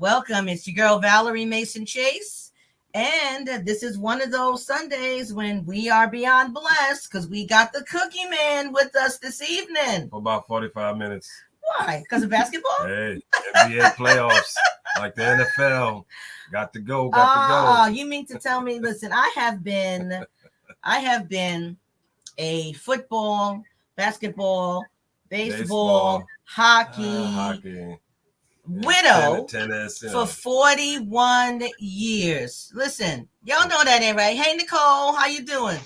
Welcome. It's your girl, Valerie Mason Chase. And this is one of those Sundays when we are beyond blessed because we got the Cookie Man with us this evening. For about 45 minutes. Why? Because of basketball? Hey, NBA playoffs, like the NFL. Got to go. Oh, you mean to tell me, listen, I have been a football, basketball, baseball, hockey widow tennis, for 41 years. Listen, y'all know that ain't right. Hey, Nicole, how you doing?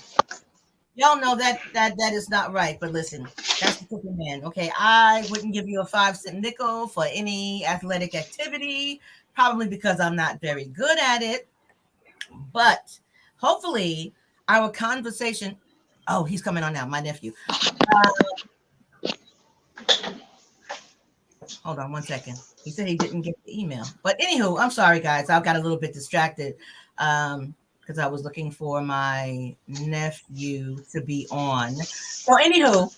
Y'all know that is not right, but listen, that's the Cookie Man. Okay, I wouldn't give you a 5-cent nickel for any athletic activity, probably because I'm not very good at it. But hopefully, our conversation. Oh, he's coming on now, my nephew. Hold on one second. He said he didn't get the email. But anywho, I'm sorry, guys. I got a little bit distracted because I was looking for my nephew to be on. So anywho,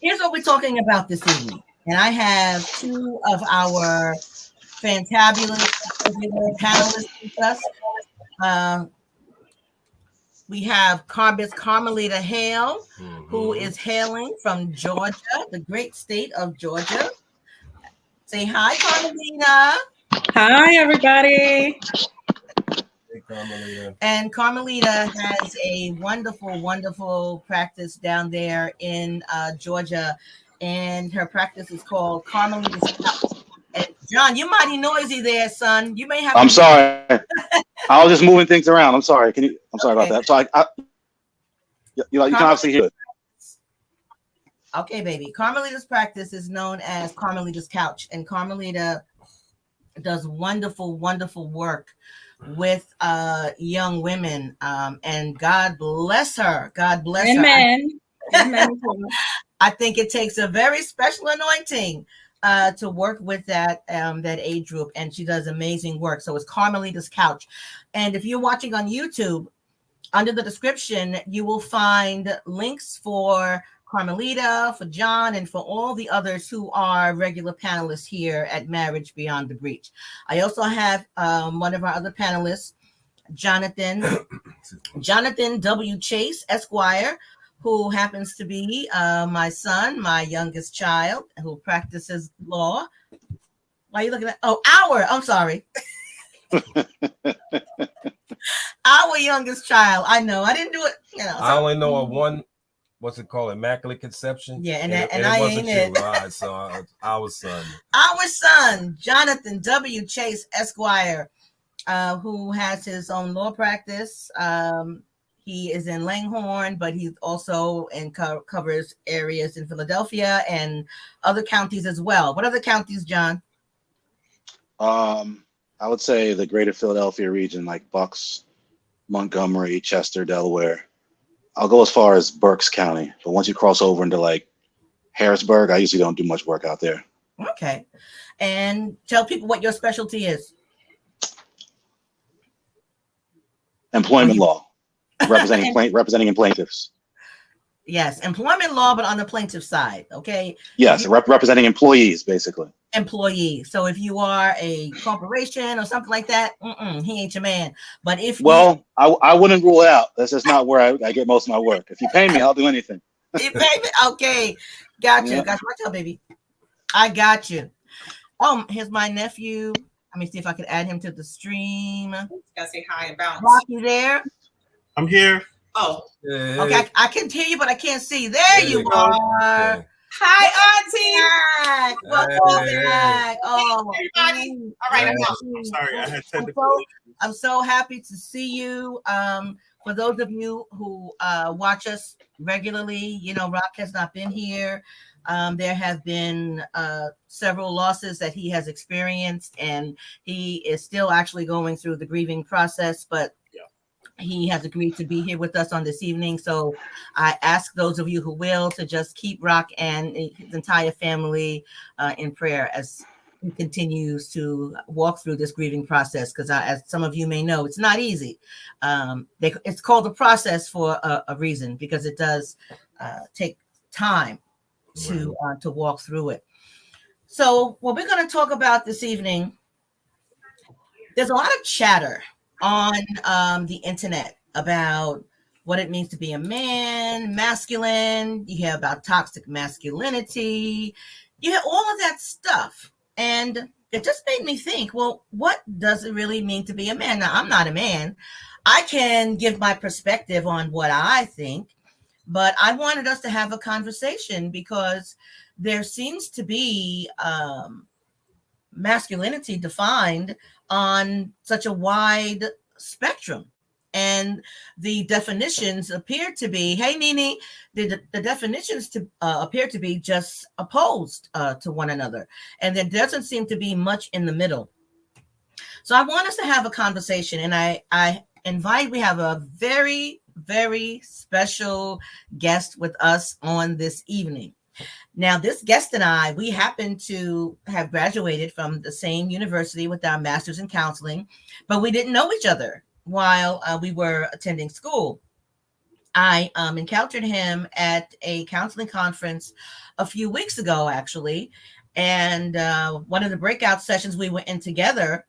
here's what we're talking about this evening. And I have two of our fantabulous panelists with us. We have Miss Carmelita Hale, who is hailing from Georgia, the great state of Georgia. Say hi, Carmelita. Hi, everybody. Hey, Carmelita. And Carmelita has a wonderful, wonderful practice down there in Georgia. And her practice is called Carmelita's House. And John, you're mighty noisy there, son. You may have. I'm sorry. I was just moving things around. I'm sorry. I'm sorry about that. So you can obviously hear it. Okay, baby. Carmelita's practice is known as Carmelita's Couch, and Carmelita does wonderful, wonderful work with young women. And God bless her. God bless her. Amen. I think it takes a very special anointing to work with that age group, and she does amazing work. So it's Carmelita's Couch. And if you're watching on YouTube, under the description, you will find links for Carmelita, for John, and for all the others who are regular panelists here at Marriage Beyond the Breach. I also have one of our other panelists, Jonathan W. Chase, Esquire, who happens to be my son, my youngest child, who practices law. Why are you looking at? Oh, I'm sorry. Our youngest child. I know. I didn't do it. I only know of one. What's it called? Immaculate Conception. Yeah, and it I wasn't ain't you. it. All right, so our son. Our son, Jonathan W. Chase, Esquire, who has his own law practice. He is in Langhorne, but he also covers areas in Philadelphia and other counties as well. What other counties, John? I would say the greater Philadelphia region, like Bucks, Montgomery, Chester, Delaware. I'll go as far as Berks County, but once you cross over into like Harrisburg, I usually don't do much work out there. Okay. And tell people what your specialty is. Employment law, representing plaintiffs. Yes, employment law, but on the plaintiff side, okay? Yes, representing employees, basically. Employee. So if you are a corporation or something like that, he ain't your man. But if I wouldn't rule it out. That's just not where I get most of my work. If you pay me, I'll do anything. You pay me? Okay. Got you. Yeah. Got you. Watch out, baby. I got you. Here's my nephew. Let me see if I can add him to the stream. Gotta say hi and bounce. Rock, you there? I'm here. Oh, Hey. Okay. I can hear you, but I can't see. There you are. Okay. hi, Auntie. Welcome back. Oh, Everybody. All right, I'm sorry. I had I'm so happy to see you. For those of you who watch us regularly, Rock has not been here. There have been several losses that he has experienced, and he is still actually going through the grieving process, but he has agreed to be here with us on this evening. So I ask those of you who will to just keep Rock and his entire family in prayer as he continues to walk through this grieving process. Because as some of you may know, it's not easy. It's called a process for a reason, because it does take time to walk through it. So what we're going to talk about this evening there's a lot of chatter on the internet about what it means to be a man, masculine. You hear about toxic masculinity. You hear all of that stuff. And it just made me think, well, what does it really mean to be a man? Now, I'm not a man. I can give my perspective on what I think, but I wanted us to have a conversation because there seems to be masculinity defined on such a wide spectrum. And the definitions appear to be, hey, Nini, the definitions appear to be just opposed to one another. And there doesn't seem to be much in the middle. So I want us to have a conversation. And I invite, we have a very, very special guest with us on this evening. Now, this guest and I, we happen to have graduated from the same university with our master's in counseling, but we didn't know each other while we were attending school. I encountered him at a counseling conference a few weeks ago, actually. And one of the breakout sessions we went in together,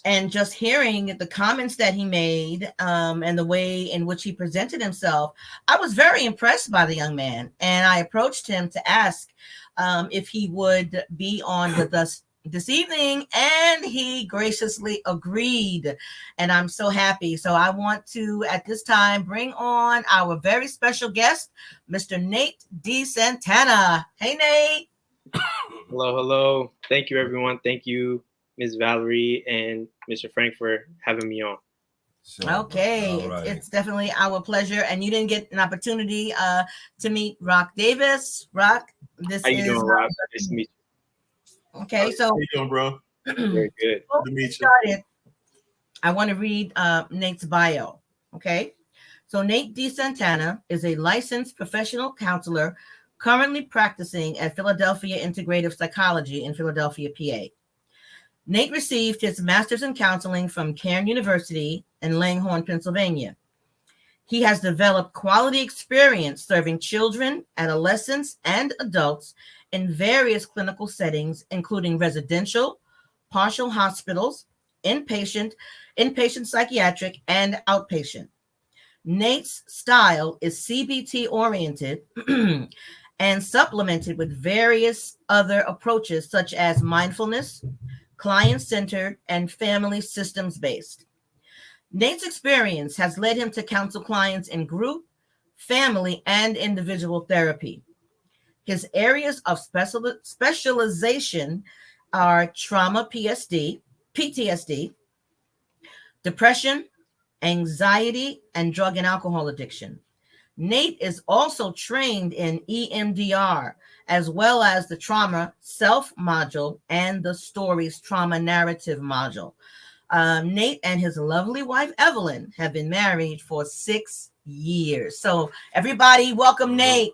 and just hearing the comments that he made and the way in which he presented himself, I was very impressed by the young man. And I approached him to ask if he would be on with us this evening, and he graciously agreed. And I'm so happy. So I want to, at this time, bring on our very special guest, Mr. Nate DeSantana. Hey, Nate. Hello, hello. Thank you, everyone. Thank you, Ms. Valerie and Mr. Frank, for having me on. Sure. Okay, it's definitely our pleasure. And you didn't get an opportunity to meet Rock Davis. Rock, How you doing, Rock? Nice to meet you. Okay, so How you doing, bro? Very good. Good to meet you. I want to read Nate's bio. Okay, so Nate DeSantana is a licensed professional counselor currently practicing at Philadelphia Integrative Psychology in Philadelphia, PA. Nate received his master's in counseling from Cairn University in Langhorne, Pennsylvania. He has developed quality experience serving children, adolescents, and adults in various clinical settings, including residential, partial hospitals, inpatient psychiatric, and outpatient. Nate's style is CBT oriented and supplemented with various other approaches such as mindfulness, client-centered, and family systems-based. Nate's experience has led him to counsel clients in group, family, and individual therapy. His areas of specialization are trauma PTSD, depression, anxiety, and drug and alcohol addiction. Nate is also trained in EMDR, as well as the trauma self module and the stories trauma narrative module. Nate and his lovely wife, Evelyn, have been married for 6 years. So everybody welcome Nate.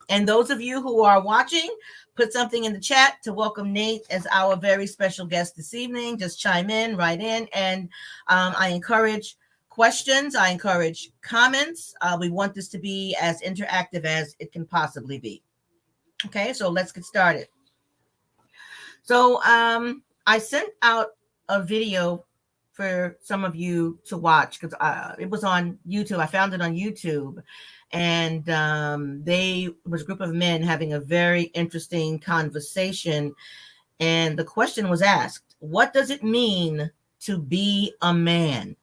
And those of you who are watching, put something in the chat to welcome Nate as our very special guest this evening. Just chime in, write in. And I encourage questions. I encourage comments. We want this to be as interactive as it can possibly be. Okay, so let's get started. So I sent out a video for some of you to watch because it was on YouTube. I found it on YouTube, and they was a group of men having a very interesting conversation. And the question was asked, what does it mean to be a man?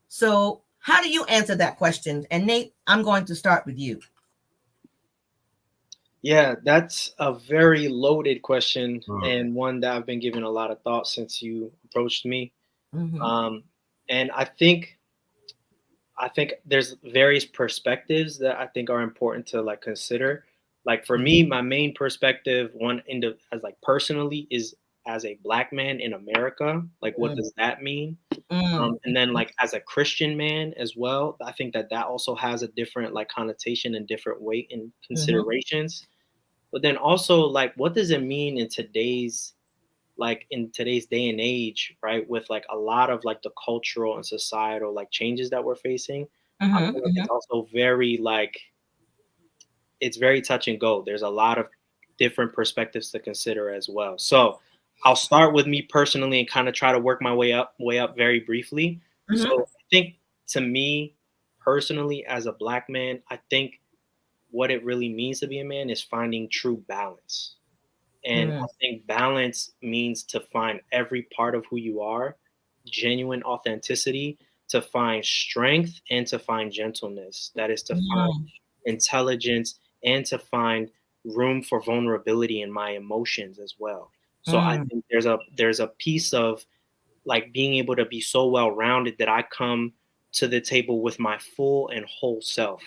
So how do you answer that question? And Nate, I'm going to start with you. Yeah, that's a very loaded question and one that I've been giving a lot of thought since you approached me. Mm-hmm. And I think there's various perspectives that I think are important to like consider. Like for me, my main perspective, as like personally, is as a Black man in America. Like, what does that mean? And then like as a Christian man as well, I think that also has a different like connotation and different weight and considerations. But then also like, what does it mean in today's day and age, right? With like a lot of like the cultural and societal like changes that we're facing. I feel like it's also very like, it's very touch and go. There's a lot of different perspectives to consider as well. So I'll start with me personally and kind of try to work my way up very briefly. Mm-hmm. So I think to me personally, as a Black man, I think what it really means to be a man is finding true balance. And I think balance means to find every part of who you are, genuine authenticity, to find strength and to find gentleness. That is to find intelligence and to find room for vulnerability in my emotions as well. So I think there's a piece of like being able to be so well-rounded that I come to the table with my full and whole self.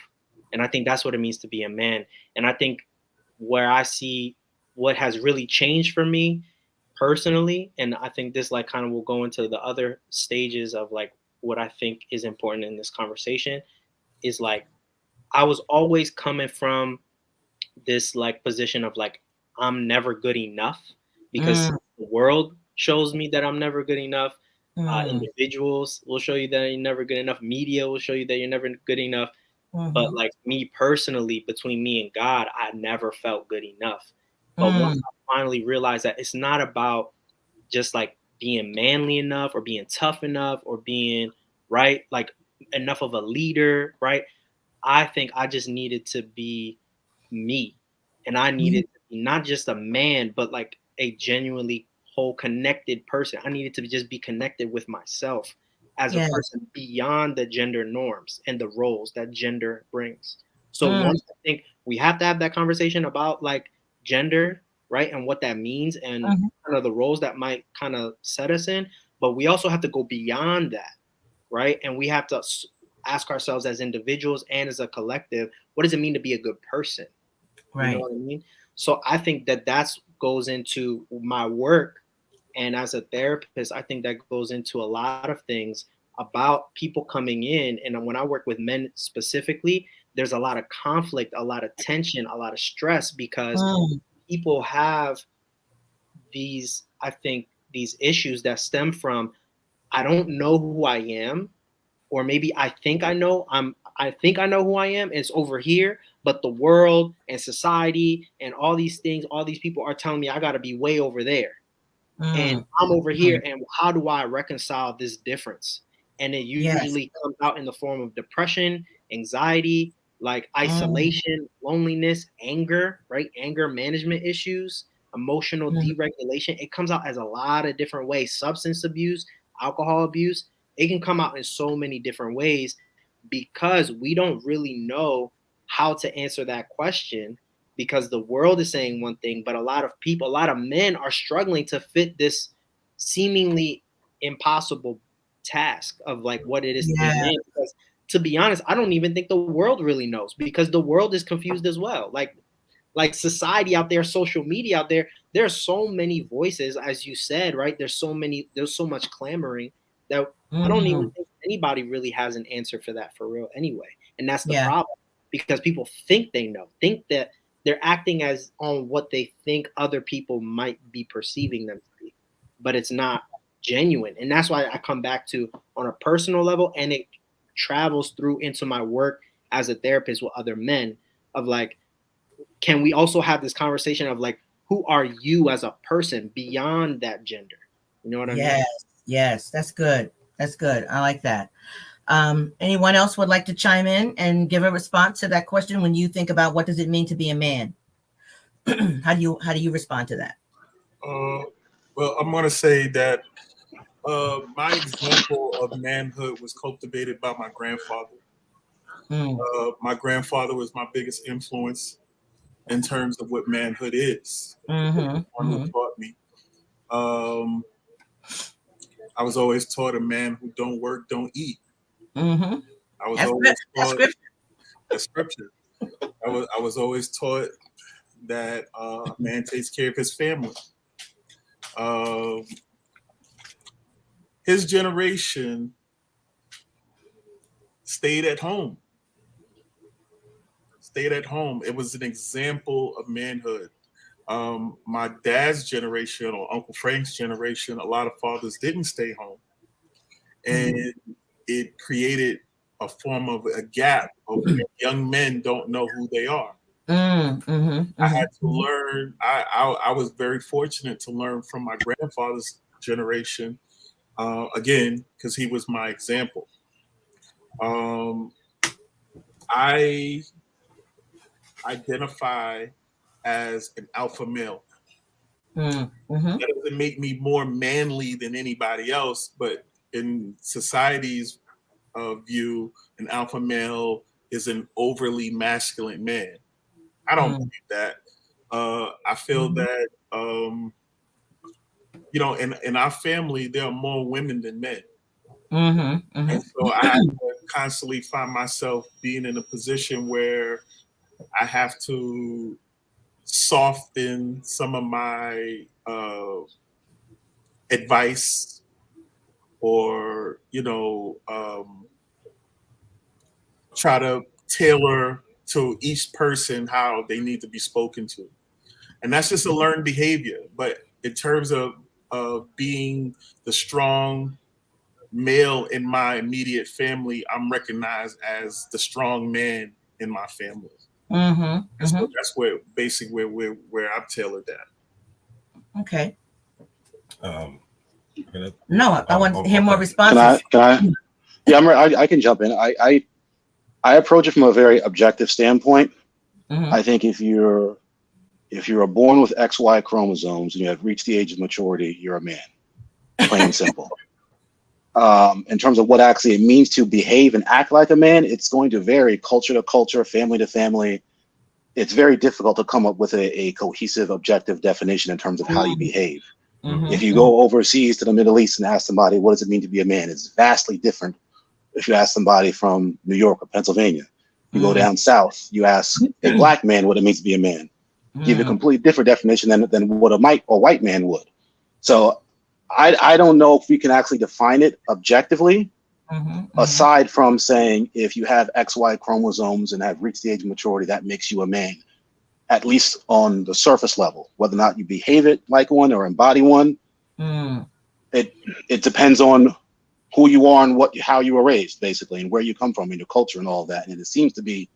And I think that's what it means to be a man. And I think where I see what has really changed for me personally, and I think this like kind of will go into the other stages of like what I think is important in this conversation, is like I was always coming from this like position of like I'm never good enough because the world shows me that I'm never good enough. Individuals will show you that you're never good enough. Media will show you that you're never good enough. But like me personally, between me and God, I never felt good enough. But once I finally realized that it's not about just like being manly enough or being tough enough or being right, like enough of a leader, right? I think I just needed to be me. And I needed to be not just a man, but like a genuinely whole connected person. I needed to just be connected with myself as a person beyond the gender norms and the roles that gender brings. So once I think we have to have that conversation about like gender, right? And what that means and kind of the roles that might kind of set us in, but we also have to go beyond that, right? And we have to ask ourselves as individuals and as a collective, what does it mean to be a good person? Right. You know what I mean? So I think that that's goes into my work. And as a therapist, I think that goes into a lot of things about people coming in. And when I work with men specifically, there's a lot of conflict, a lot of tension, a lot of stress because people have these, I think, these issues that stem from, I don't know who I am, or maybe I think I know who I am, and it's over here, but the world and society and all these things, all these people are telling me I got to be way over there. And I'm over here, and how do I reconcile this difference? And it usually comes out in the form of depression, anxiety, like isolation, loneliness, anger, right? Anger management issues, emotional deregulation. It comes out as a lot of different ways. Substance abuse, alcohol abuse. It can come out in so many different ways because we don't really know how to answer that question, because the world is saying one thing, but a lot of people, a lot of men are struggling to fit this seemingly impossible task of like what it is to be a man. Because to be honest, I don't even think the world really knows, because the world is confused as well. Like society out there, social media out there, there's so many voices, as you said, right? There's so much clamoring that I don't even think anybody really has an answer for that for real anyway. And that's the problem, because people think they know, think that they're acting as on what they think other people might be perceiving them to be, but it's not genuine. And that's why I come back to on a personal level, and it travels through into my work as a therapist with other men of like, can we also have this conversation of like, who are you as a person beyond that gender? You know what I mean? Yes, that's good. That's good. I like that. Anyone else would like to chime in and give a response to that question? When you think about what does it mean to be a man, how do you respond to that? Well, I'm going to say that my example of manhood was cultivated by my grandfather. My grandfather was my biggest influence in terms of what manhood is. One who taught me. I was always taught a man who don't work, don't eat. I was always taught that's scripture. I was always taught that a man takes care of his family. His generation stayed at home. It was an example of manhood. My dad's generation or Uncle Frank's generation, a lot of fathers didn't stay home. And it created a form of a gap of young men don't know who they are. I had to learn. I was very fortunate to learn from my grandfather's generation, again, because he was my example. I identify as an alpha male. That doesn't make me more manly than anybody else, but in society's view, an alpha male is an overly masculine man. I don't believe that. I feel that, in our family, there are more women than men. And so I have to constantly find myself being in a position where I have to soften some of my advice, or try to tailor to each person how they need to be spoken to. And that's just a learned behavior. But in terms of being the strong male in my immediate family, I'm recognized as the strong man in my family. That's where basically where I'm tailored at. Okay. No, I want to hear more responses. Can I? Yeah, I can jump in. I approach it from a very objective standpoint. I think if you're born with XY chromosomes and you have reached the age of maturity, you're a man. Plain and simple. In terms of what actually it means to behave and act like a man, it's going to vary culture to culture, family to family. It's very difficult to come up with a cohesive, objective definition in terms of how you behave. If you go overseas to the Middle East and ask somebody, what does it mean to be a man? It's vastly different if you ask somebody from New York or Pennsylvania. You go down south, you ask a black man what it means to be a man. Give a completely different definition than what a white man would. So I don't know if we can actually define it objectively, aside from saying if you have XY chromosomes and have reached the age of maturity, that makes you a man, at least on the surface level. Whether or not you behave it like one or embody one, it depends on who you are and how you were raised, basically, and where you come from and your culture and all that. And it seems to be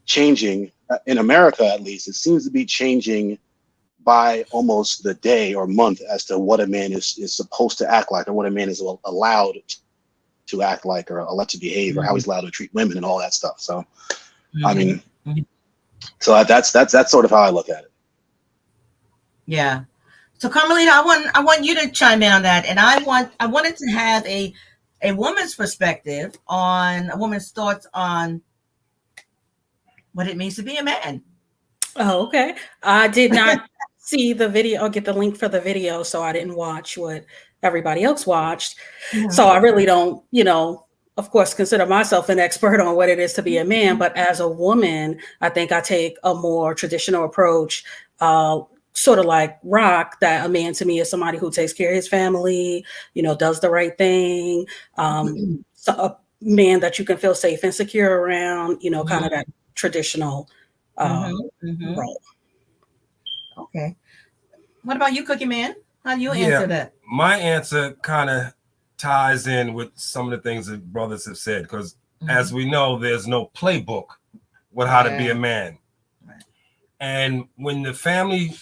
changing in America, at least. It seems to be changing by almost the day or month as to what a man is supposed to act like, or what a man is allowed to act like, or allowed to behave, or how he's allowed to treat women and all that stuff. So, I mean, so that's sort of how I look at it. Yeah. So Carmelita, I want you to chime in on that, and I wanted to have a woman's perspective on a woman's thoughts on what it means to be a man. Oh, okay. I did not see the video or get the link for the video, so I didn't watch what everybody else watched. So I really don't, of course, consider myself an expert on what it is to be a man. But as a woman, I think I take a more traditional approach, sort of like Rock, that a man to me is somebody who takes care of his family, does the right thing. So a man that you can feel safe and secure around, kind of that traditional role. Okay. What about you, Cookie Man? How do you answer that? My answer kind of ties in with some of the things that brothers have said, because as we know, there's no playbook with how to be a man. Right. And when the family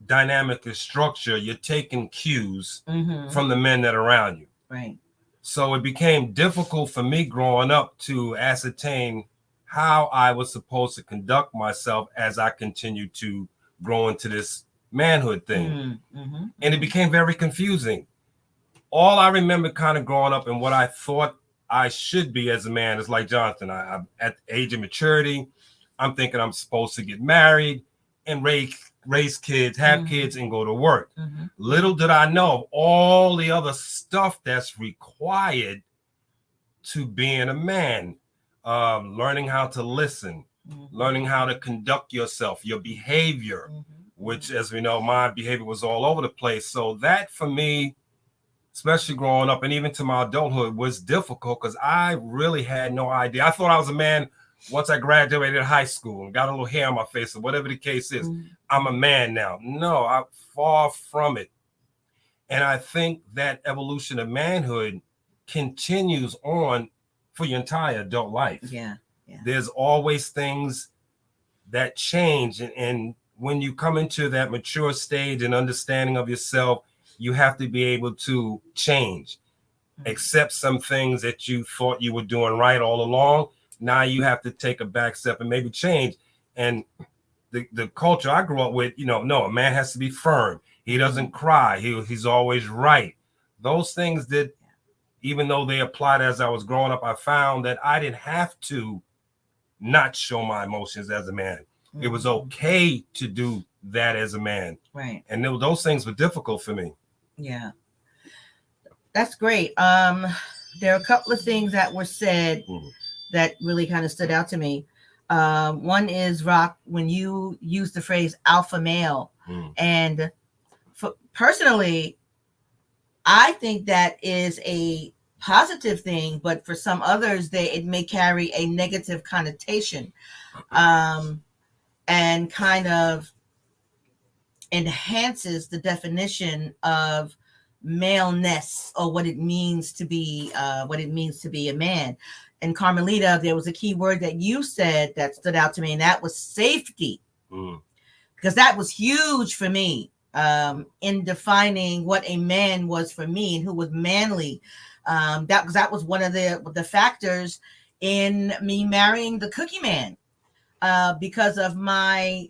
dynamic is structured, you're taking cues from the men that are around you. Right. So it became difficult for me growing up to ascertain how I was supposed to conduct myself as I continued to grow into this manhood thing. And it became very confusing. All I remember kind of growing up and what I thought I should be as a man is like Jonathan. I'm at the age of maturity. I'm thinking I'm supposed to get married and raise kids, have kids, and go to work. Little did I know of all the other stuff that's required to being a man. Learning how to listen, learning how to conduct yourself, your behavior, which, as we know, my behavior was all over the place. So that for me, especially growing up and even to my adulthood, was difficult because I really had no idea. I thought I was a man once I graduated high school and got a little hair on my face or whatever the case is. I'm a man now. No, I'm far from it. And I think that evolution of manhood continues on for your entire adult life. Yeah. There's always things that change. And when you come into that mature stage and understanding of yourself, you have to be able to change, accept some things that you thought you were doing right all along. Now you have to take a back step and maybe change. And the culture I grew up with, no, a man has to be firm. He doesn't cry. He's always right. Those things that, even though they applied as I was growing up, I found that I didn't have to not show my emotions as a man. Mm-hmm. It was okay to do that as a man. Right. And those things were difficult for me. Yeah. That's great. There are a couple of things that were said that really kind of stood out to me. One is, Rock, when you use the phrase alpha male, and personally, I think that is a positive thing, but for some others, it may carry a negative connotation, and kind of enhances the definition of maleness, or what it means to be a man. And Carmelita, there was a key word that you said that stood out to me, and that was safety, because that was huge for me in defining what a man was for me and who was manly. That was one of the factors in me marrying the Cookie Man, because of my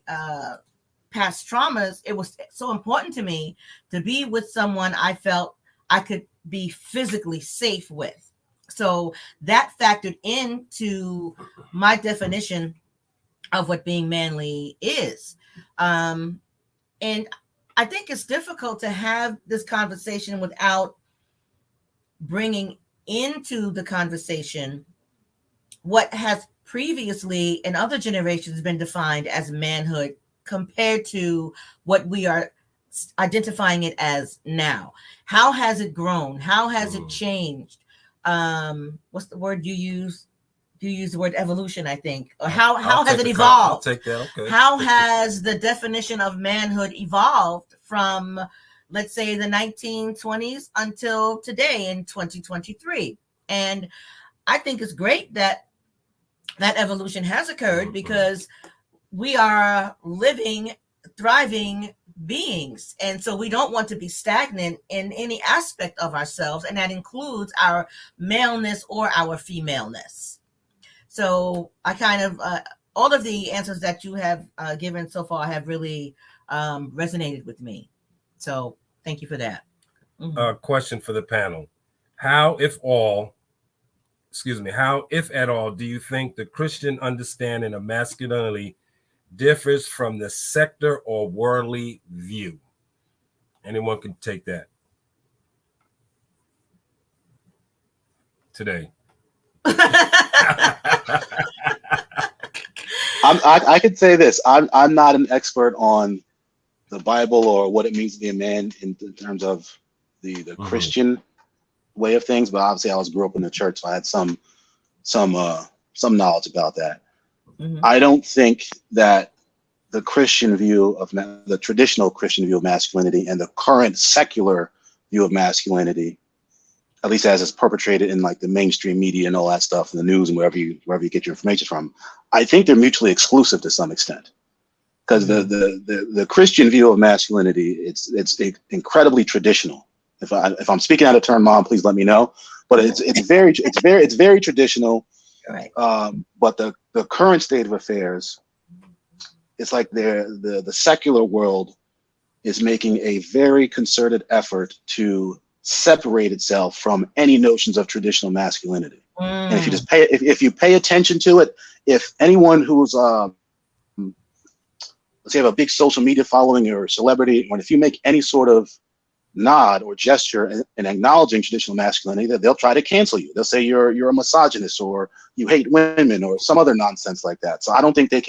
past traumas. It was so important to me to be with someone I felt I could be physically safe with. So that factored into my definition of what being manly is. And I think it's difficult to have this conversation without bringing into the conversation what has previously in other generations been defined as manhood compared to what we are identifying it as now. How has it grown? How has it changed? What's the word you use? You use the word evolution, I think. Or how has it evolved? I'll take that. Okay. How has the definition of manhood evolved from, let's say, the 1920s until today in 2023? And I think it's great that evolution has occurred, because we are living, thriving beings. And so we don't want to be stagnant in any aspect of ourselves. And that includes our maleness or our femaleness. So I kind of, all of the answers that you have given so far have really resonated with me. So thank you for that. Question for the panel. How, if at all, do you think the Christian understanding of masculinity differs from the secular or worldly view? Anyone can take that today. I could say this. I'm not an expert on the Bible or what it means to be a man in terms of the Christian way of things, but obviously I grew up in the church, so I had some knowledge about that. I don't think that the Christian view of the traditional Christian view of masculinity and the current secular view of masculinity, at least as it's perpetrated in like the mainstream media and all that stuff, and the news and wherever you get your information from, I think they're mutually exclusive to some extent. Because the Christian view of masculinity, it's incredibly traditional. If I'm speaking out of turn, Mom, please let me know. But it's very traditional. Right. But the current state of affairs, it's like the secular world is making a very concerted effort to separate itself from any notions of traditional masculinity. And if you just if you pay attention to it, if anyone who's let's say you have a big social media following or a celebrity, or if you make any sort of nod or gesture in acknowledging traditional masculinity, they'll try to cancel you. They'll say you're a misogynist, or you hate women, or some other nonsense like that. So I don't think they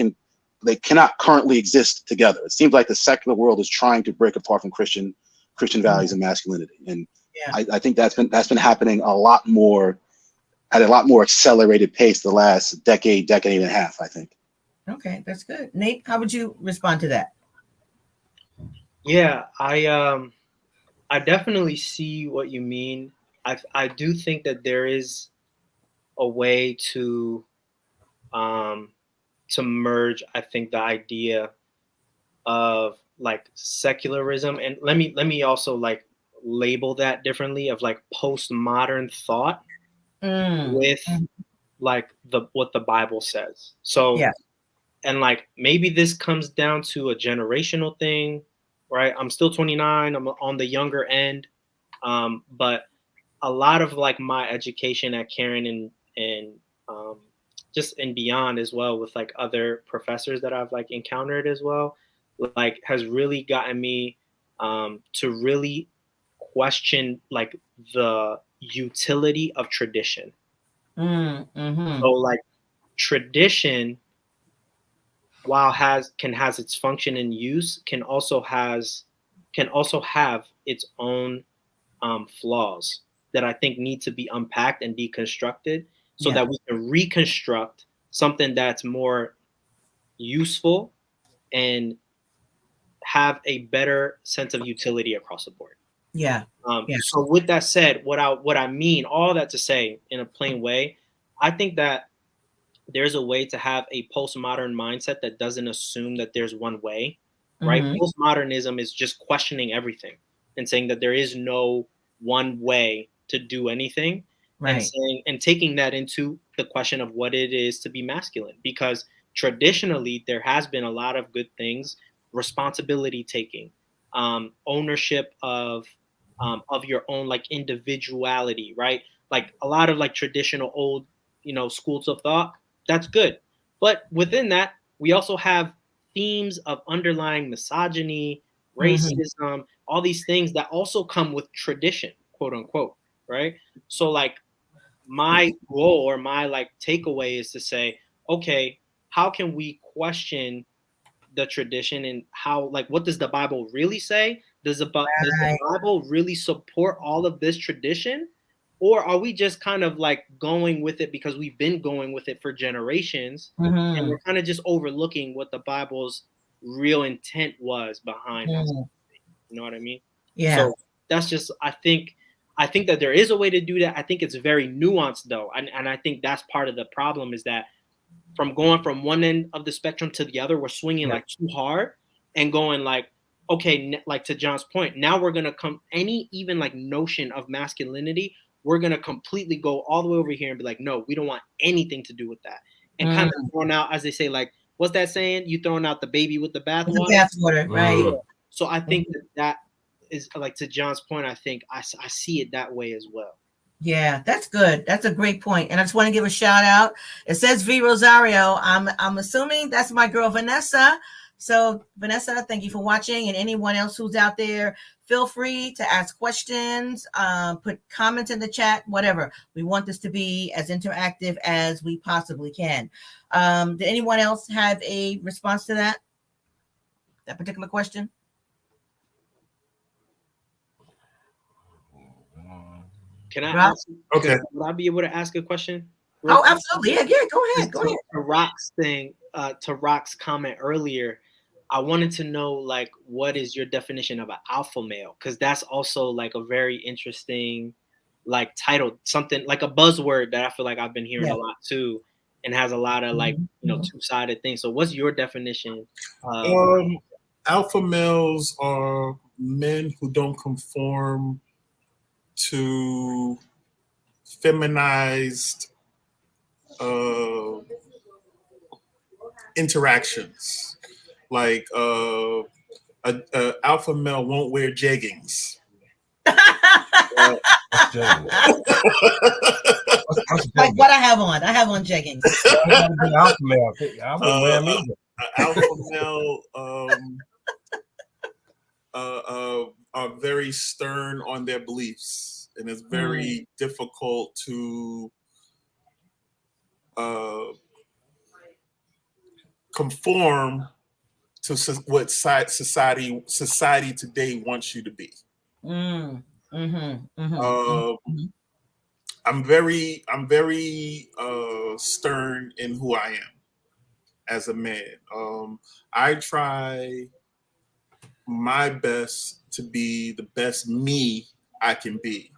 cannot currently exist together. It seems like the secular world is trying to break apart from Christian values and masculinity. And I think that's been happening a lot more at a lot more accelerated pace the last decade and a half, I think. Okay, that's good. Nate, how would you respond to that? Yeah, I definitely see what you mean. I do think that there is a way to to merge, I think, the idea of like secularism, and let me also like label that differently, of like postmodern thought with like what the Bible says. So yeah. And like maybe this comes down to a generational thing, right? I'm still 29. I'm on the younger end, but a lot of like my education at Karen and just and beyond as well, with like other professors that I've like encountered as well, like has really gotten me to really question like the utility of tradition. So like tradition, while has its function and use, can also have its own flaws that I think need to be unpacked and deconstructed, so that we can reconstruct something that's more useful and have a better sense of utility across the board. Yeah. So with that said, what I mean, all that to say in a plain way, I think that there's a way to have a postmodern mindset that doesn't assume that there's one way, right? Postmodernism is just questioning everything and saying that there is no one way to do anything, Right. and saying and taking that into the question of what it is to be masculine. Because traditionally there has been a lot of good things, responsibility taking, ownership of your own like individuality, right? Like a lot of like traditional old, schools of thought. That's good. But within that, we also have themes of underlying misogyny, racism, all these things that also come with tradition, quote unquote, right? So like my goal or my like takeaway is to say, okay, how can we question the tradition, and how, like, what does the Bible really say? Does the Bible really support all of this tradition? Or are we just kind of like going with it because we've been going with it for generations, and we're kind of just overlooking what the Bible's real intent was behind it? You know what I mean? Yeah. So that's just, I think that there is a way to do that. I think it's very nuanced though. And I think that's part of the problem, is that from going from one end of the spectrum to the other, we're swinging like too hard and going like, okay, like to John's point, now we're going to come any even like notion of masculinity, we're going to completely go all the way over here and be like, no, we don't want anything to do with that. And kind of throwing out, as they say, like, what's that saying? You throwing out the baby with the bathwater? Bathwater, right. Yeah. So I think that is like, to John's point, I think I see it that way as well. Yeah, that's good. That's a great point. And I just want to give a shout out. It says V Rosario. I'm assuming that's my girl Vanessa. So Vanessa, thank you for watching. And anyone else who's out there, feel free to ask questions, put comments in the chat, whatever. We want this to be as interactive as we possibly can. Did anyone else have a response to that particular question? Can I ask? Okay. Would I be able to ask a question? Oh, absolutely. Yeah, go ahead. Go ahead. To Rock's thing, to Rock's comment earlier, I wanted to know, like, what is your definition of an alpha male? Because that's also like a very interesting, like, title, something like a buzzword that I feel like I've been hearing a lot too, and has a lot of like, two-sided things. So what's your definition? Alpha males are men who don't conform to feminized interactions. Like an alpha male won't wear jeggings. Like what I have on. I have on jeggings. Alpha male. I wouldn't wear them either. Alpha male are very stern on their beliefs, and it's very difficult to conform to what society today wants you to be. I'm very stern in who I am as a man. I try my best to be the best me I can be.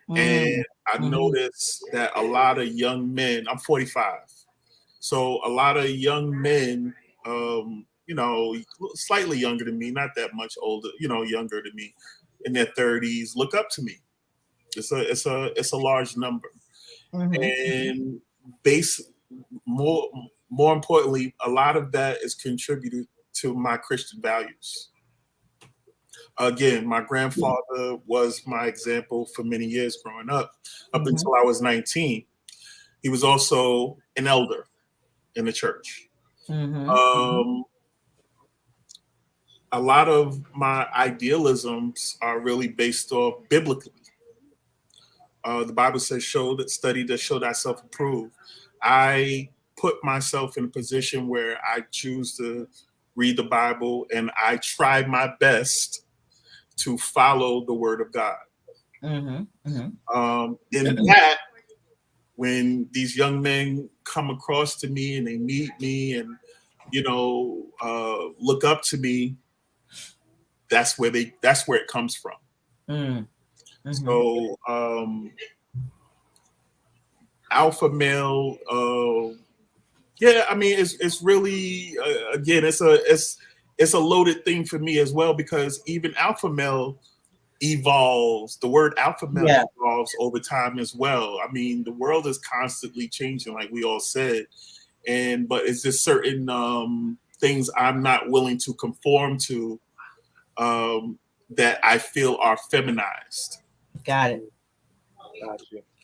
And I notice that a lot of young men, I'm 45, So a lot of young men, you know, slightly younger than me, not that much older, you know, younger than me, in their 30s, look up to me. It's a large number, and more importantly, a lot of that is contributed to my Christian values. Again, my grandfather was my example for many years growing up until I was 19. He was also an elder in the church. A lot of my idealisms are really based off biblically. The Bible says, study to show thyself approved. I put myself in a position where I choose to read the Bible, and I try my best to follow the word of God. In that, when these young men come across to me and they meet me and, you know, look up to me, that's where it comes from. So alpha male, yeah, I mean, it's really again, it's a loaded thing for me as well, because even alpha male evolves. The word alpha male evolves over time as well. I mean, the world is constantly changing, like we all said, but it's just certain things I'm not willing to conform to that I feel are feminized. Got it.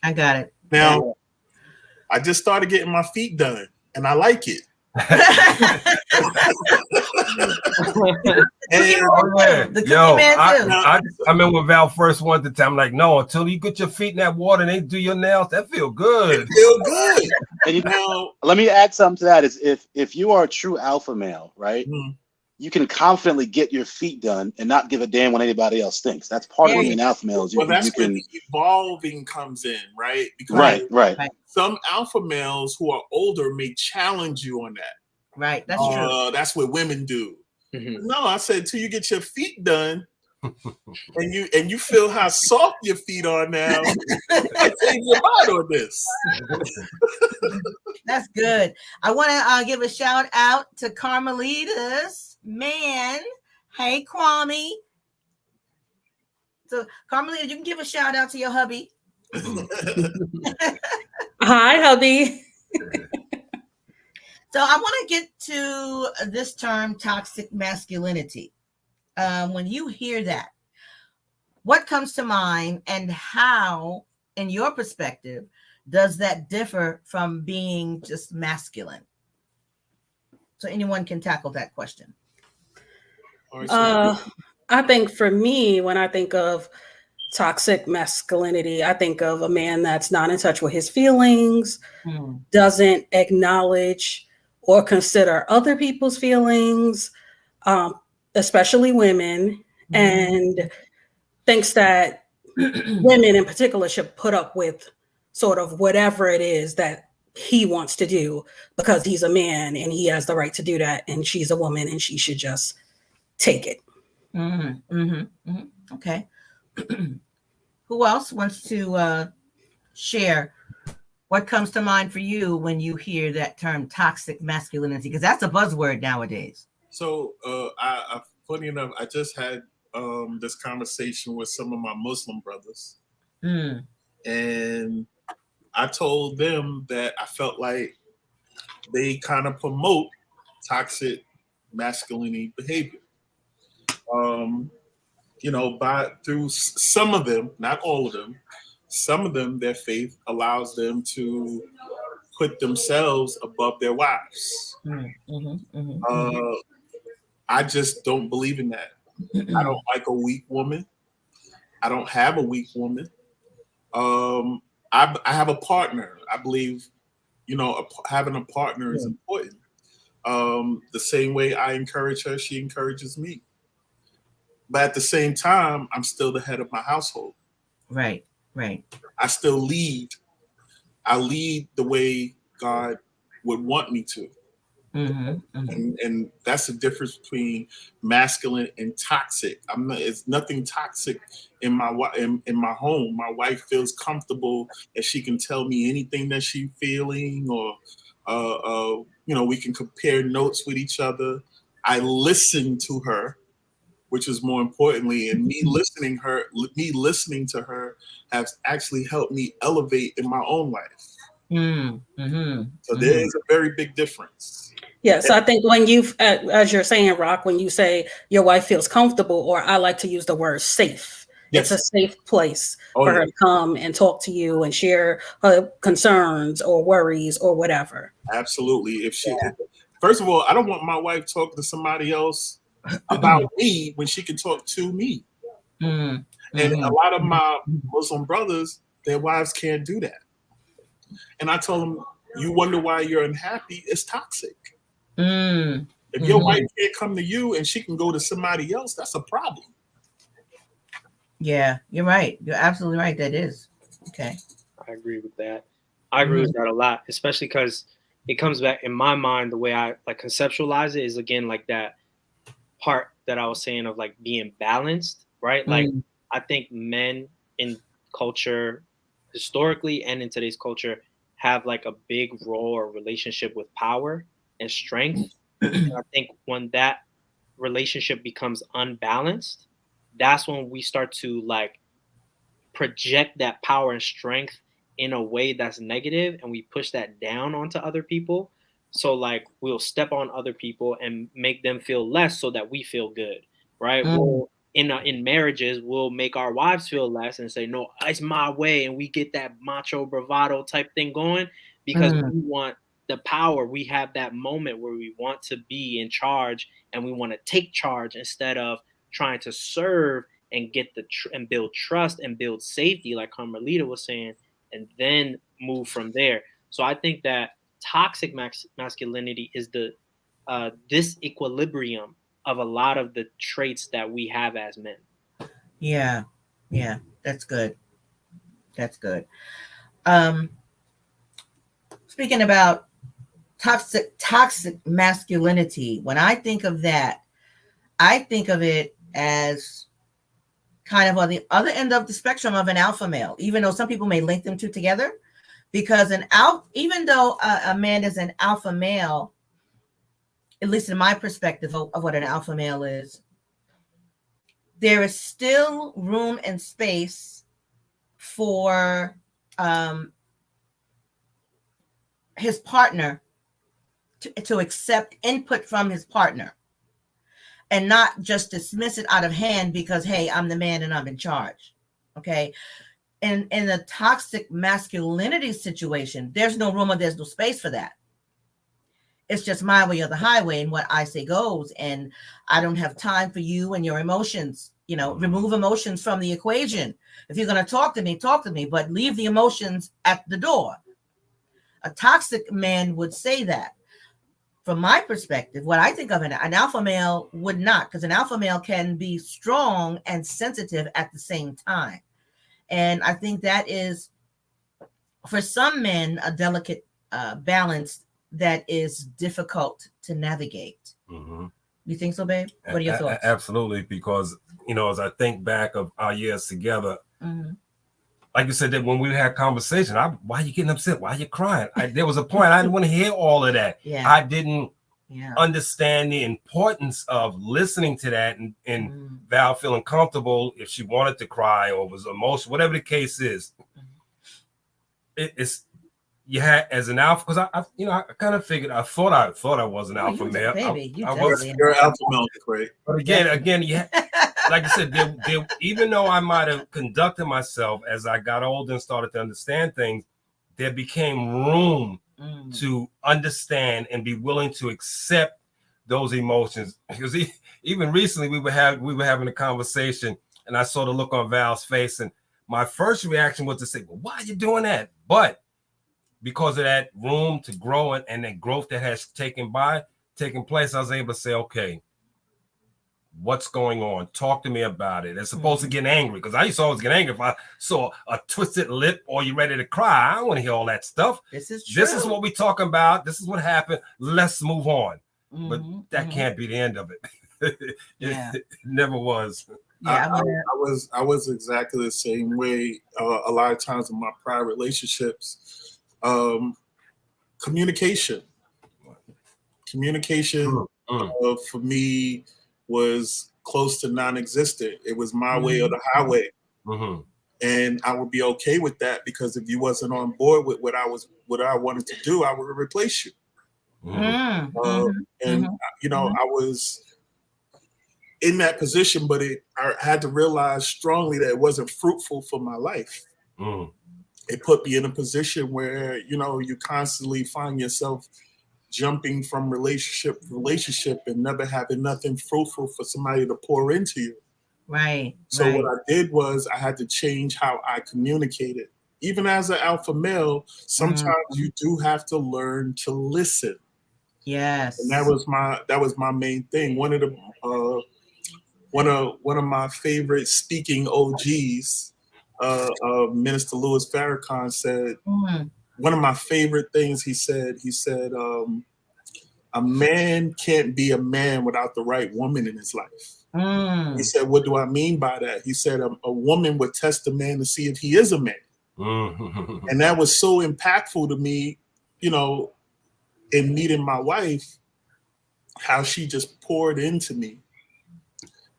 I got it. Now, I just started getting my feet done, and I like it. I remember when Val first went to time, like, no, until you get your feet in that water and they do your nails, that feel good. It feel good. And let me add something to that. Is if you are a true alpha male, right? You can confidently get your feet done and not give a damn what anybody else thinks. That's part of being an alpha male. Well, that's where the evolving comes in, right? Because right. Some alpha males who are older may challenge you on that. Right, that's true. That's what women do. No, I said until you get your feet done, and you feel how soft your feet are now, I change your mind on this. That's good. I want to give a shout out to Carmelita's man. Hey, Kwame. So, Carmelita, you can give a shout out to your hubby. Hi, hubby. So I want to get to this term, toxic masculinity. When you hear that, what comes to mind, and how, in your perspective, does that differ from being just masculine? So anyone can tackle that question. I think for me, when I think of toxic masculinity, I think of a man that's not in touch with his feelings, doesn't acknowledge or consider other people's feelings, especially women, and thinks that women in particular should put up with sort of whatever it is that he wants to do because he's a man and he has the right to do that, and she's a woman and she should just take it. Okay. Who else wants to share what comes to mind for you when you hear that term toxic masculinity? Because that's a buzzword nowadays. So funny enough, I just had this conversation with some of my Muslim brothers. And I told them that I felt like they kind of promote toxic masculinity behavior. Through some of them, not all of them, some of them, their faith allows them to put themselves above their wives. I just don't believe in that. I don't like a weak woman. I don't have a weak woman. I have a partner. I believe, having a partner is important. The same way I encourage her, she encourages me. But at the same time, I'm still the head of my household. Right. I still lead. I lead the way God would want me to. And that's the difference between masculine and toxic. It's nothing toxic in my home. My wife feels comfortable that she can tell me anything that she's feeling, or We can compare notes with each other. I listen to her, which is more importantly, and me listening to her has actually helped me elevate in my own life. So there is a very big difference. Yeah, so I think when as you're saying, Rock, when you say your wife feels comfortable, or I like to use the word safe, it's a safe place for her to come and talk to you and share her concerns or worries or whatever. Absolutely. First of all, I don't want my wife talking to somebody else about me when she can talk to me. And a lot of my Muslim brothers, their wives can't do that. And I told them, you wonder why you're unhappy? It's toxic. If your wife can't come to you and she can go to somebody else, that's a problem. Yeah, you're right. You're absolutely right. That is. Okay. I agree with that. I agree with that a lot, especially because it comes back in my mind. The way I like conceptualize it is, again, like that part that I was saying of like being balanced, right? Like I think men in culture historically and in today's culture have like a big role or relationship with power and strength. And I think when that relationship becomes unbalanced, that's when we start to like project that power and strength in a way that's negative, and we push that down onto other people. So like we'll step on other people and make them feel less so that we feel good, right? We'll, in marriages, we'll make our wives feel less and say, no, it's my way. And we get that macho bravado type thing going because we want the power. We have that moment where we want to be in charge and we want to take charge instead of trying to serve and get and build trust and build safety, like Carmelita was saying, and then move from there. So I think that toxic masculinity is the disequilibrium of a lot of the traits that we have as men. Yeah, that's good. That's good. Speaking about toxic masculinity, when I think of that, I think of it as kind of on the other end of the spectrum of an alpha male, even though some people may link them two together, because even though a man is an alpha male, at least in my perspective of what an alpha male is, there is still room and space for his partner to accept input from his partner and not just dismiss it out of hand because, hey, I'm the man and I'm in charge. Okay. And in a toxic masculinity situation, there's no room or there's no space for that. It's just my way or the highway, and what I say goes. And I don't have time for you and your emotions. Remove emotions from the equation. If you're going to talk to me, but leave the emotions at the door. A toxic man would say that. From my perspective, what I think of an alpha male would not, because an alpha male can be strong and sensitive at the same time. And I think that is, for some men, a delicate balance that is difficult to navigate. You think so, babe? What are your thoughts? Absolutely, because, as I think back of our years together, like you said, that when we had conversation, why are you getting upset? Why are you crying? There was a point I didn't want to hear all of that. Yeah. I didn't understand the importance of listening to that and Val feeling comfortable if she wanted to cry or was emotional, whatever the case is. It's you had as an alpha, because I kind of figured I thought I was an alpha male. Baby, you're an alpha male, great. But again, like I said, there, even though I might have conducted myself as I got older and started to understand things, there became room to understand and be willing to accept those emotions. Because even recently we were having a conversation, and I saw the look on Val's face, and my first reaction was to say, well, why are you doing that? But because of that room to grow and the growth that has taken place, I was able to say, okay, what's going on? Talk to me about it. As opposed to getting angry, because I used to always get angry if I saw a twisted lip or you ready to cry. I don't want to hear all that stuff. This is true. This is what we're talking about. This is what happened. Let's move on. But that can't be the end of it. It never was. Yeah, I was exactly the same way. A lot of times in my prior relationships, Communication for me was close to non-existent. It was my way or the highway. And I would be okay with that, because if you wasn't on board with what I wanted to do, I would replace you. And you know, I was in that position, but I had to realize strongly that it wasn't fruitful for my life. It put me in a position where, you know, you constantly find yourself jumping from relationship to relationship and never having nothing fruitful for somebody to pour into you. Right. So what I did was I had to change how I communicated. Even as an alpha male, sometimes you do have to learn to listen. Yes. And that was my main thing. One of my favorite speaking OGs, Minister Louis Farrakhan, said one of my favorite things he said, a man can't be a man without the right woman in his life. He said, what do I mean by that? He said, a woman would test a man to see if he is a man. And that was so impactful to me, you know, in meeting my wife, how she just poured into me.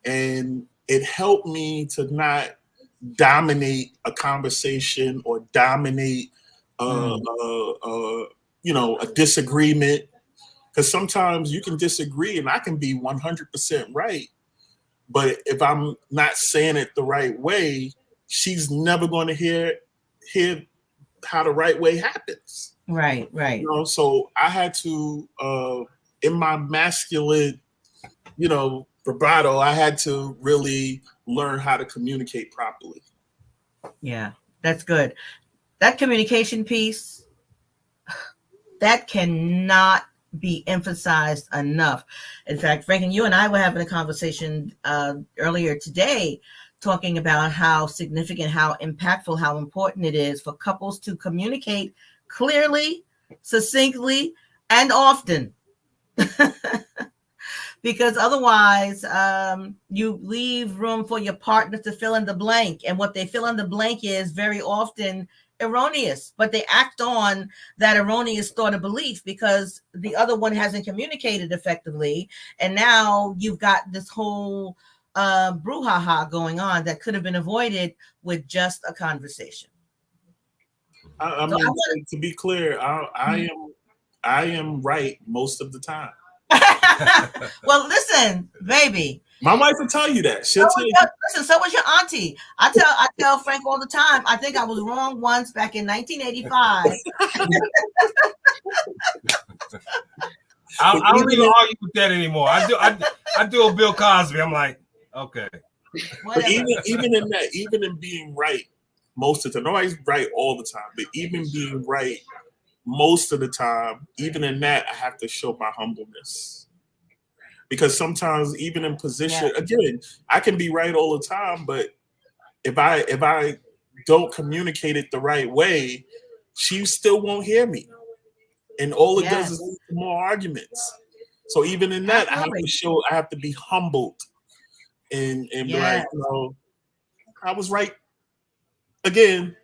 And it helped me to not dominate a conversation or dominate, you know, a disagreement. Because sometimes you can disagree and I can be 100% right. But if I'm not saying it the right way, she's never going to hear how the right way happens. Right. You know, so I had to, in my masculine, you know, bravado, I had to really learn how to communicate properly. Yeah, that's good. That communication piece, that cannot be emphasized enough. In fact, Frank and you and I were having a conversation earlier today, talking about how significant, how impactful, how important it is for couples to communicate clearly, succinctly, and often. Because otherwise, you leave room for your partner to fill in the blank. And what they fill in the blank is very often erroneous, but they act on that erroneous thought or belief because the other one hasn't communicated effectively. And now you've got this whole brouhaha going on that could have been avoided with just a conversation. I mean, to be clear, I am right most of the time. Well, listen, baby. My wife will tell you that. She'll tell you. Listen, so was your auntie. I tell Frank all the time. I think I was wrong once back in 1985. I don't even argue with that anymore. I do a Bill Cosby. I'm like, okay. But even in being right most of the time, nobody's right all the time, but even being right most of the time, even in that, I have to show my humbleness. Because sometimes, even in position, again, I can be right all the time, but if I don't communicate it the right way, she still won't hear me, and all it does is lead to more arguments. So even in that, I have to be humbled and be like, you know, I was right again.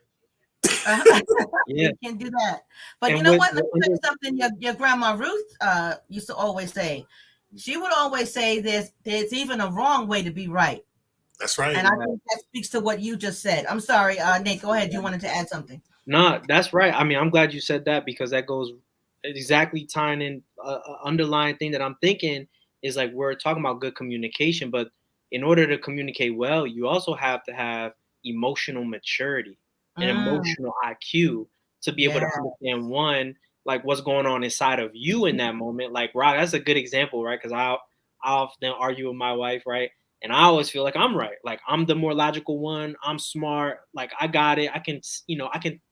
You can do that, but you know what? Let me tell you something. Your grandma Ruth used to always say. She would always say there's even a wrong way to be right. That's right. And I think that speaks to what you just said. I'm sorry, Nate, go ahead. You wanted to add something. No, that's right. I mean, I'm glad you said that because that goes exactly tying in underlying thing that I'm thinking is like we're talking about good communication, but in order to communicate well, you also have to have emotional maturity and emotional IQ to be able to understand one, like what's going on inside of you in that moment. Like, Rock, that's a good example, right? Because I often argue with my wife, right? And I always feel like I'm right. Like I'm the more logical one. I'm smart. Like I got it. I can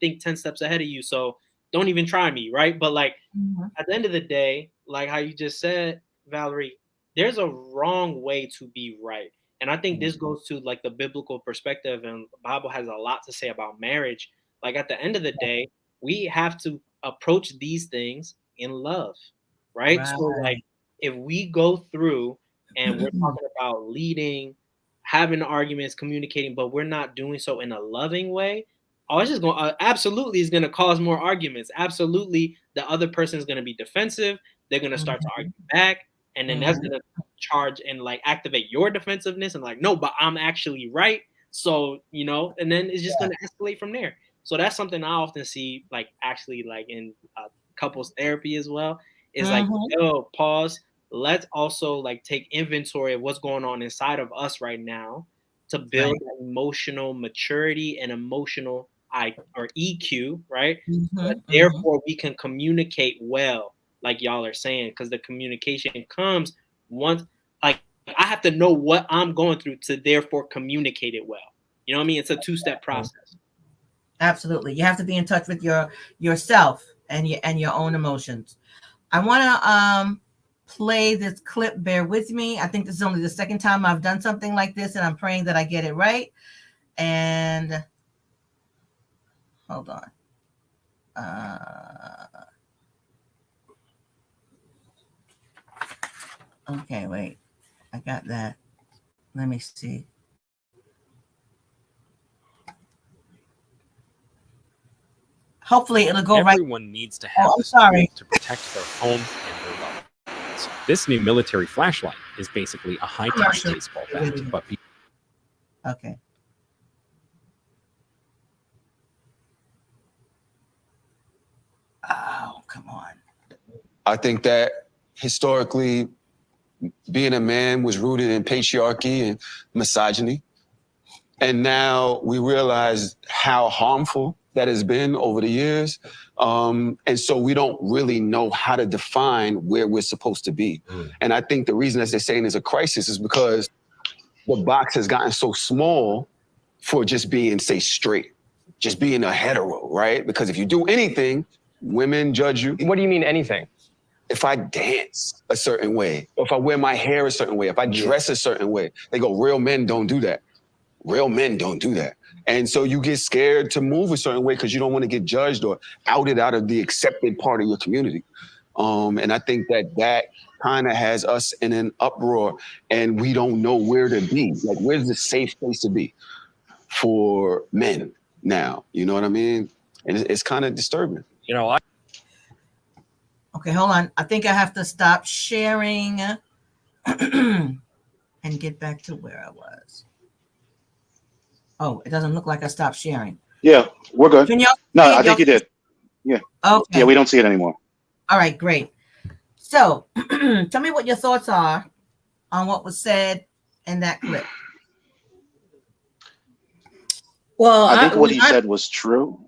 think 10 steps ahead of you. So don't even try me, right? But like at the end of the day, like how you just said, Valerie, there's a wrong way to be right. And I think this goes to like the biblical perspective, and the Bible has a lot to say about marriage. Like at the end of the day, we have to approach these things in love, right? So like if we go through and we're talking about leading, having arguments, communicating, but we're not doing so in a loving way, oh, it's just going absolutely is going to cause more arguments. Absolutely, the other person is going to be defensive. They're going to start to argue back, and then that's going to charge and like activate your defensiveness and like, no, but I'm actually right. So, you know, and then it's just going to escalate from there. So that's something I often see, like actually like in couples therapy as well. Is like, yo, pause. Let's also like take inventory of what's going on inside of us right now to build emotional maturity and emotional or EQ, right? But therefore we can communicate well, like y'all are saying, because the communication comes once, like I have to know what I'm going through to therefore communicate it well. You know what I mean? It's a two-step process. Absolutely. You have to be in touch with yourself and your own emotions. I want to play this clip. Bear with me. I think this is only the second time I've done something like this, and I'm praying that I get it right. And hold on. Okay, wait. I got that. Let me see. Hopefully it'll go right. Everyone needs to have this tool to protect their home and their loved ones. This new military flashlight is basically a high-tech baseball bat, but okay. Oh, come on. I think that historically, being a man was rooted in patriarchy and misogyny. And now we realize how harmful that has been over the years. And so we don't really know how to define where we're supposed to be. And I think the reason that they're saying is a crisis is because the box has gotten so small for just being, say, straight, just being a hetero, right? Because if you do anything, women judge you. What do you mean anything? If I dance a certain way, or if I wear my hair a certain way, if I dress a certain way, they go, real men don't do that. Real men don't do that. And so you get scared to move a certain way because you don't want to get judged or outed out of the accepted part of your community. And I think that kind of has us in an uproar and we don't know where to be. Like, where's the safe place to be for men now? You know what I mean? And it's kind of disturbing. You know, Okay, hold on. I think I have to stop sharing and get back to where I was. Oh, it doesn't look like I stopped sharing. Yeah, we're good. Can y'all? No, I think you did. Yeah. Okay. Yeah, we don't see it anymore. All right, great. So tell me what your thoughts are on what was said in that clip. Well, I think what he said was true.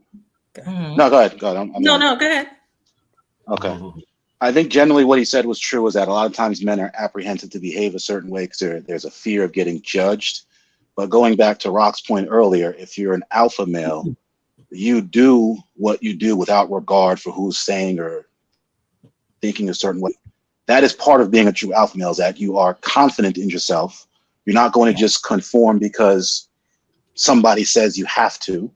No, go ahead. Go ahead. No, go ahead. Okay. I think generally what he said was true, is that a lot of times men are apprehensive to behave a certain way because there's a fear of getting judged. But going back to Rock's point earlier, if you're an alpha male, you do what you do without regard for who's saying or thinking a certain way. That is part of being a true alpha male, is that you are confident in yourself. You're not going to just conform because somebody says you have to,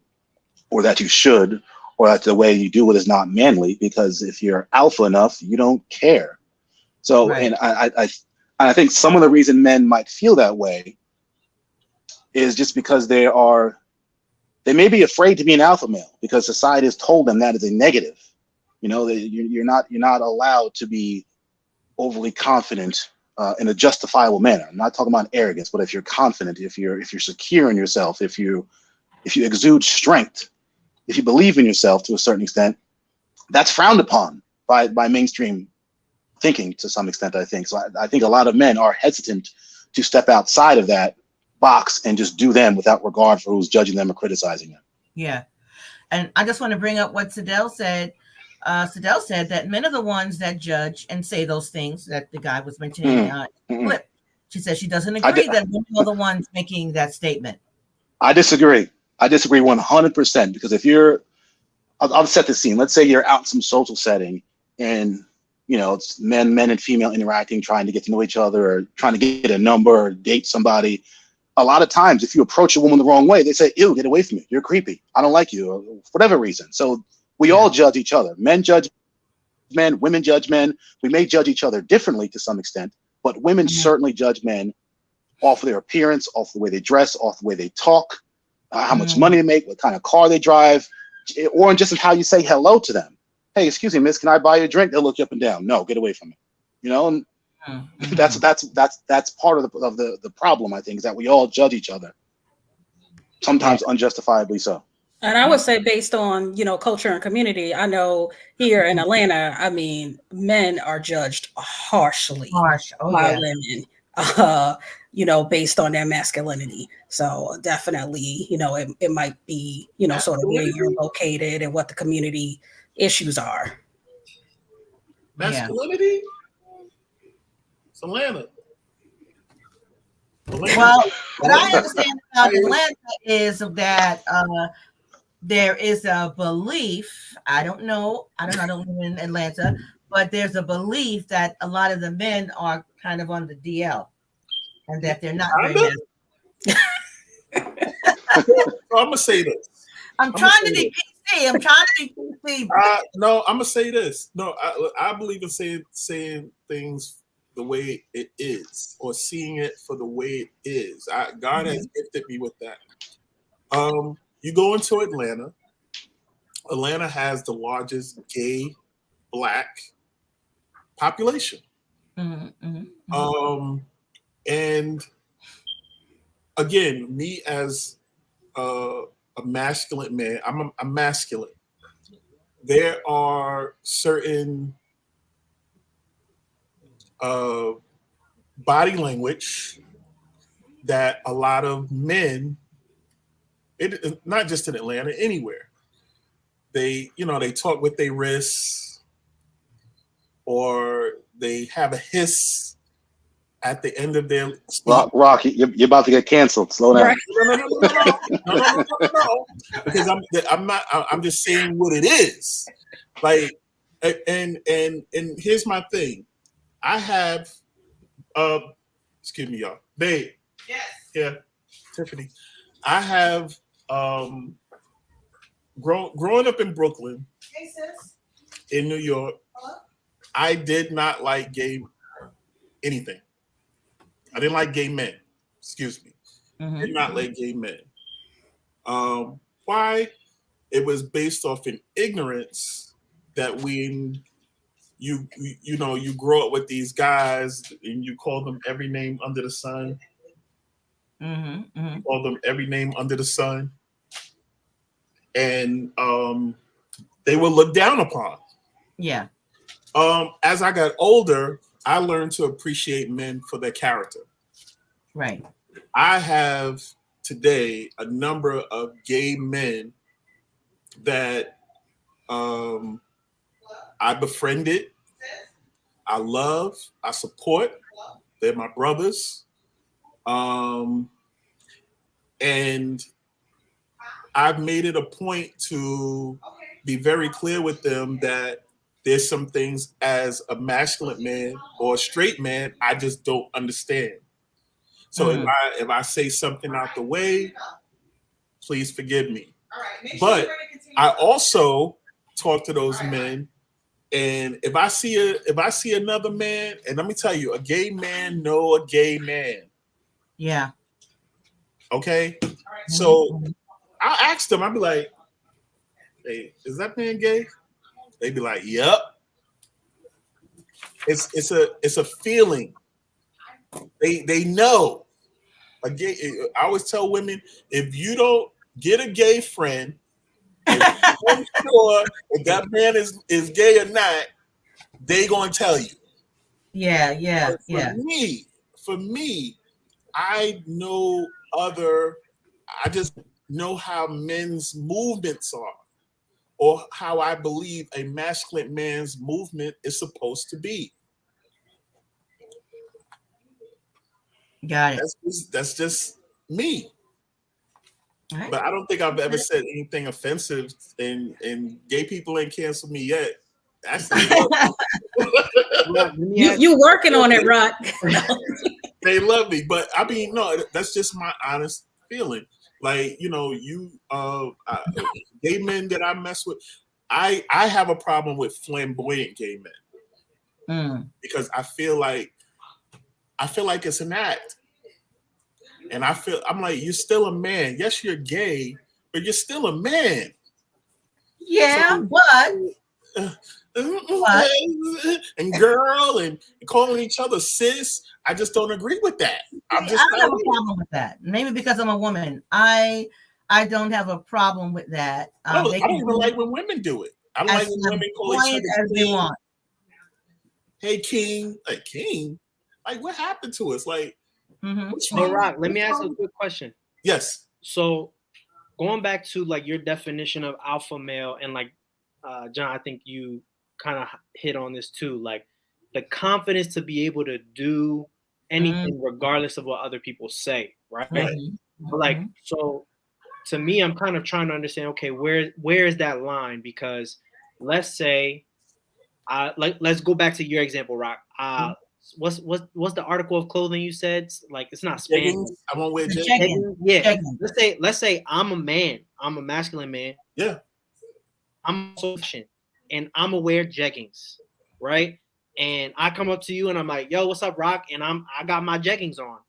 or that you should, or that the way you do it is not manly, because if you're alpha enough, you don't care. So, and I think some of the reason men might feel that way is just because they may be afraid to be an alpha male because society has told them that is a negative. You know, you're not allowed to be overly confident in a justifiable manner. I'm not talking about arrogance, but if you're confident, if you're secure in yourself, if you exude strength, if you believe in yourself to a certain extent, that's frowned upon by mainstream thinking to some extent, I think. So I think a lot of men are hesitant to step outside of that box and just do them without regard for who's judging them or criticizing them. Yeah. And I just want to bring up what Sadell said. Sadell said that men are the ones that judge and say those things that the guy was mentioning in the clip. She says she doesn't agree that women are the ones making that statement. I disagree. I disagree 100%, because if you're, I'll set the scene. Let's say you're out in some social setting and, you know, it's men and female interacting, trying to get to know each other or trying to get a number or date somebody. A lot of times, if you approach a woman the wrong way, they say, ew, get away from me. You're creepy. I don't like you, or for whatever reason. So we all judge each other. Men judge men, women judge men. We may judge each other differently to some extent, but women certainly judge men off of their appearance, off the way they dress, off the way they talk. how much money they make, what kind of car they drive, or just in how you say hello to them. Hey, excuse me, miss, can I buy you a drink? They'll look you up and down. No, get away from me. You know, and that's part of the problem. I think is that we all judge each other, sometimes unjustifiably so. And I would say, based on culture and community, I know here in Atlanta, I mean, men are judged harshly by women, based on their masculinity. So definitely, it might be, sort of where you're located and what the community issues are. Masculinity? It's Atlanta. Well, what I understand about Atlanta is that there is a belief. I don't know. I don't live in Atlanta, but there's a belief that a lot of the men are kind of on the DL, and that they're not very masculine. I'm gonna say this. I'm trying to be PC. I'm trying to be PC. No, I'm gonna say this. No, I believe in saying things the way it is, or seeing it for the way it is. God has gifted me with that. You go into Atlanta. Atlanta has the largest gay Black population. And again, me as a masculine man, I'm masculine. There are certain body language that a lot of men, not just in Atlanta, anywhere, they talk with their wrists, or they have a hiss at the end of their speech. Rock, you're about to get canceled. Slow down. No. Because I'm just saying what it is. Like, and here's my thing. I have, excuse me, y'all. Babe. Yes. Yeah, Tiffany. I have growing up in Brooklyn, Hey, sis. in New York. Hello? I did not like anything. I didn't like gay men. Excuse me. Did not like gay men. Why? It was based off in ignorance that when you grow up with these guys and you call them every name under the sun. You call them every name under the sun. And they were looked down upon. Yeah. As I got older, I learned to appreciate men for their character. Right. I have today a number of gay men that I befriended, I love, I support. They're my brothers. And I've made it a point to be very clear with them that there's some things as a masculine man or a straight man I just don't understand. So if I say something out the way, please forgive me. But I also talk to those men, and if I see another man, and let me tell you, a gay man know a gay man. Yeah. Okay. So I'll ask them. I'll be like, "Hey, is that man gay?" They'd be like, "Yep." It's a feeling. They know. A gay. I always tell women, if you don't get a gay friend, if you're unsure if that man is gay or not, they gonna tell you. Yeah. For me, I know I just know how men's movements are, or how I believe a masculine man's movement is supposed to be. Got it. That's just me. Right. But I don't think I've ever said anything offensive, and gay people ain't canceled me yet. Actually, you working on it, Rod. They love me, but I mean, no, that's just my honest feeling. Like, gay men that I mess with, I have a problem with flamboyant gay men because I feel like it's an act. And I'm like, you're still a man. Yes, you're gay, but you're still a man. Yeah, so, and girl and calling each other sis. I just don't agree with that. I don't have a problem with that. Maybe because I'm a woman. I don't have a problem with that. I don't even like when women do it. I don't like when women call each other as they want. Hey, King. Like, King? Like, what happened to us? Like, So, Rock, let me ask you a quick question. Yes. So, going back to like your definition of alpha male, and like John, I think you kind of hit on this too, like the confidence to be able to do anything regardless of what other people say, right? But like, so to me, I'm kind of trying to understand, okay, where is that line? Because let's say, let's go back to your example, Rock. What's the article of clothing you said? Like, it's not spandex. I won't wear jeggings. Yeah. Let's say I'm a man. I'm a masculine man. Yeah. I'm so efficient, and I'm gonna wear jeggings, right? And I come up to you and I'm like, "Yo, what's up, Rock?" And I got my jeggings on.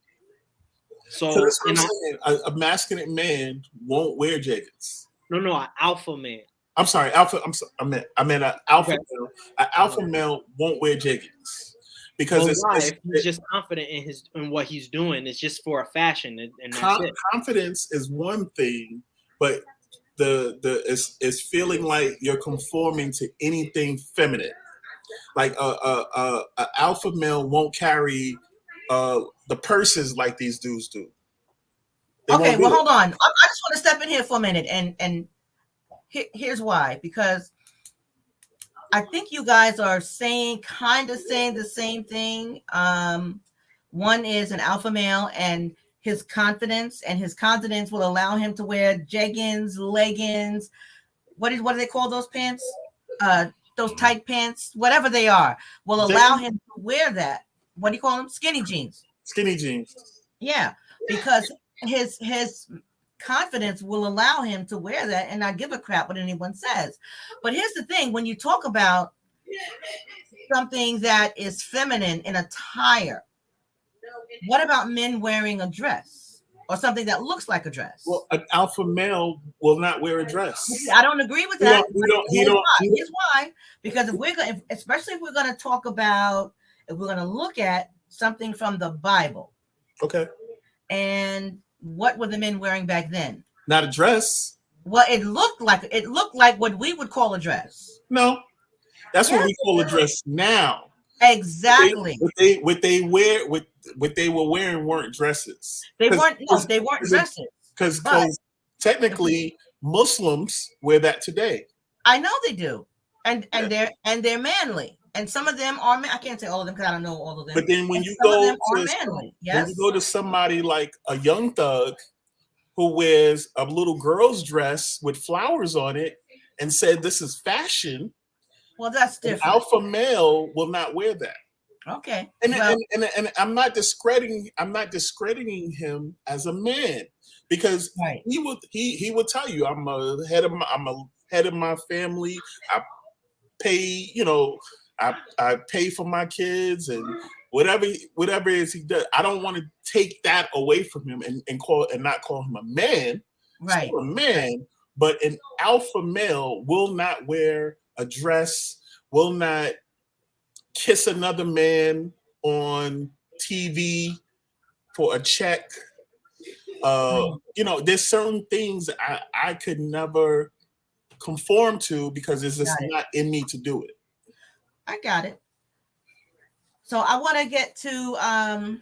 So that's what I'm saying. A masculine man won't wear jeggings. No, an alpha man. I'm sorry, alpha. I meant an alpha male. An alpha male won't wear jeggings because he's just confident in what he's doing. It's just for a fashion, and that's it. Confidence is one thing, but it's feeling like you're conforming to anything feminine. Like a alpha male won't carry the purses like these dudes do. Okay, well, hold on. I just want to step in here for a minute, and here's why. Because I think you guys are kind of saying the same thing. One is an alpha male, and his confidence will allow him to wear jeggings, leggings. What do they call those pants? Those tight pants, whatever they are, will allow him to wear that. What do you call them? Skinny jeans. Skinny jeans. Yeah, because his confidence will allow him to wear that and not give a crap what anyone says. But here's the thing: when you talk about something that is feminine in attire, what about men wearing a dress or something that looks like a dress? Well, an alpha male will not wear a dress. I don't agree with that. Here's why. Because especially if we're going to talk about, if we're going to look at something from the Bible. Okay. And what were the men wearing back then? Not a dress. Well, it looked like what we would call a dress. No, that's what we call a dress now. Exactly. What they were wearing weren't dresses. They weren't dresses. Because technically Muslims wear that today. I know they do, and they're manly. And some of them are. I can't say all of them because I don't know all of them. But then when you go to somebody like a Young Thug who wears a little girl's dress with flowers on it and said this is fashion, well, that's different. An alpha male will not wear that. Okay. And I'm not discrediting him as a man because he will tell you I'm a head of my family. I pay, I pay for my kids and whatever it is he does. I don't want to take that away from him and not call him a man. Right. Still a man, but an alpha male will not wear a dress, will not kiss another man on TV for a check. There's certain things I could never conform to because it's just not in me to do it. I got it. So I want to get to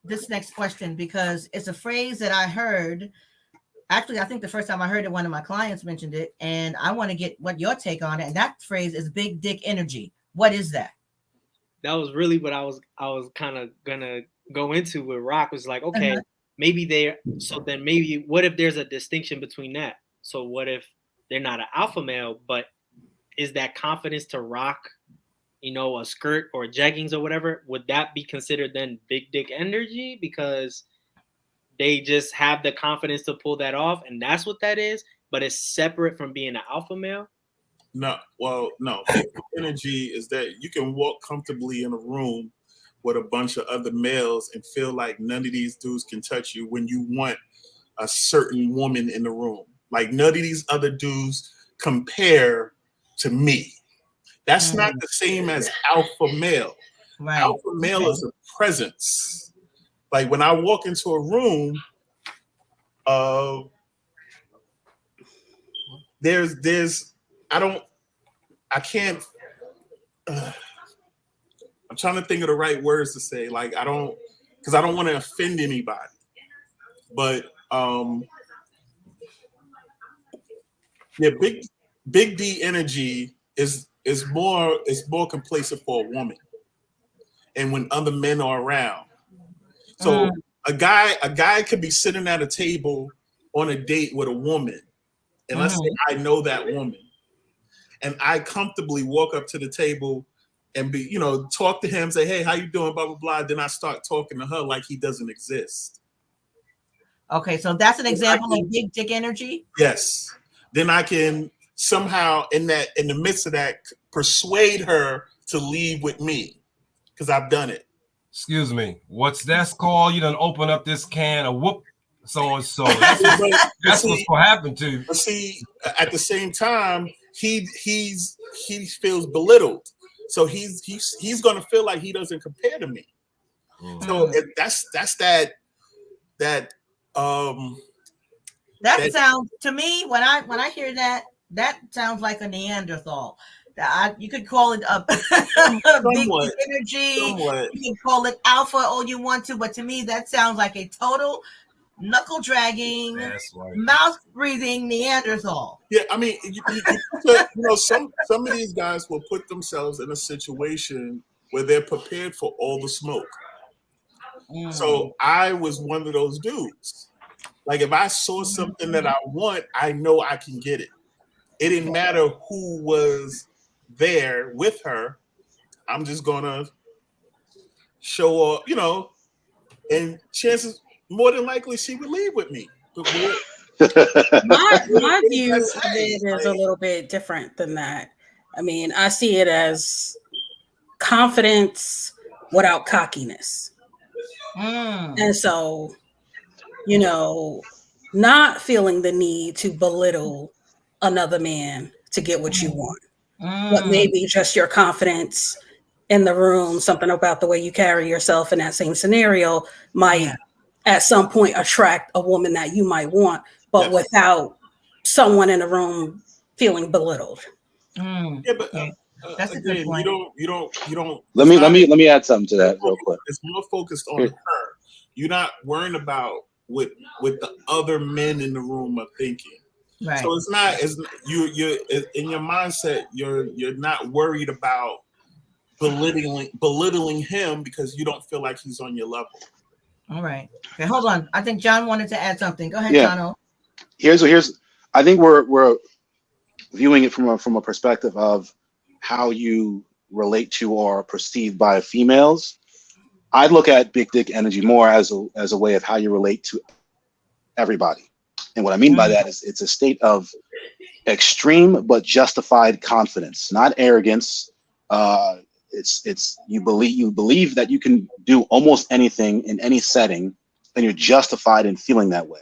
this next question because it's a phrase that I heard. Actually, I think the first time I heard it, one of my clients mentioned it, and I want to get what your take on it. And that phrase is big dick energy. What is that? That was really what I was kind of gonna go into with Rock. Was like, okay, maybe what if there's a distinction between that? So what if they're not an alpha male, but is that confidence to rock, a skirt or jeggings or whatever? Would that be considered then big dick energy because they just have the confidence to pull that off, and that's what that is? But it's separate from being an alpha male. No, well, no. Big energy is that you can walk comfortably in a room with a bunch of other males and feel like none of these dudes can touch you when you want a certain woman in the room. Like none of these other dudes compare to me. That's not the same as alpha male. Right. Alpha male is a presence. Like when I walk into a room, I'm trying to think of the right words to say. Like because I don't want to offend anybody. But yeah, big D energy is more complacent for a woman, and when other men are around. So a guy could be sitting at a table on a date with a woman, and let's say I know that woman, and I comfortably walk up to the table and talk to him, say, hey, how you doing, blah blah blah. Then I start talking to her like he doesn't exist. Okay, so that's an example of big dick energy. Yes. Then I can somehow in the midst of that persuade her to leave with me because I've done it. Excuse me, what's that's called? You done open up this can of whoop so and so. That's what's gonna happen to you. But see, at the same time, he feels belittled, so he's gonna feel like he doesn't compare to me. So that's that sounds to me when I hear that sounds like a Neanderthal. You could call it a big energy. Somewhat. You can call it alpha all you want to, but to me that sounds like a total knuckle dragging, mouth breathing Neanderthal. Yeah, I mean, some of these guys will put themselves in a situation where they're prepared for all the smoke. So I was one of those dudes. Like if I saw something that I want, I know I can get it. It didn't matter who was there with her. I'm just gonna show up, and chances more than likely she would leave with me. My view of it is a little bit different than that. I mean, I see it as confidence without cockiness. And so, not feeling the need to belittle another man to get what you want, but maybe just your confidence in the room, something about the way you carry yourself in that same scenario might at some point attract a woman that you might want, but without someone in the room feeling belittled. Yeah, but that's again, a good point. You don't. Let me add something to that real quick. It's more focused on her. You're not worrying about what the other men in the room are thinking. Right. So you're in your mindset. You're not worried about belittling him because you don't feel like he's on your level. All right. Okay, hold on. I think John wanted to add something. Go ahead, John. Here's. I think we're viewing it from a perspective of how you relate to or are perceived by females. I'd look at big dick energy more as a way of how you relate to everybody. And what I mean by that is it's a state of extreme but justified confidence, not arrogance. It's you believe that you can do almost anything in any setting, and you're justified in feeling that way.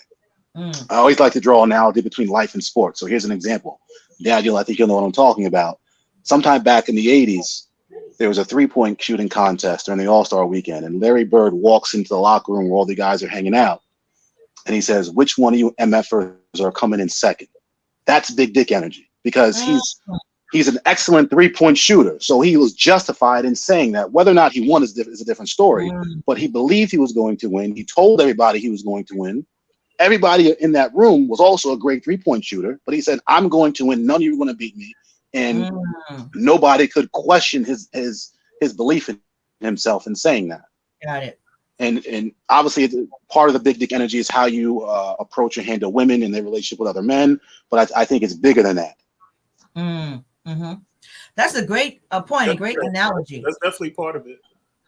I always like to draw an analogy between life and sports. So here's an example. Daniel, I think you'll know what I'm talking about. Sometime back in the 80s, there was a 3-point shooting contest during the All-Star weekend, and Larry Bird walks into the locker room where all the guys are hanging out, and he says, which one of you MFers are coming in second? That's big dick energy, because he's an excellent 3-point shooter. So he was justified in saying that. Whether or not he won is a different story, but he believed he was going to win. He told everybody he was going to win. Everybody in that room was also a great 3-point shooter, but he said, I'm going to win. None of you are going to beat me. And nobody could question his belief in himself in saying that. Got it. And obviously part of the big dick energy is how you approach and handle women in their relationship with other men. But I think it's bigger than that. That's a great point, a great analogy. That's definitely part of it.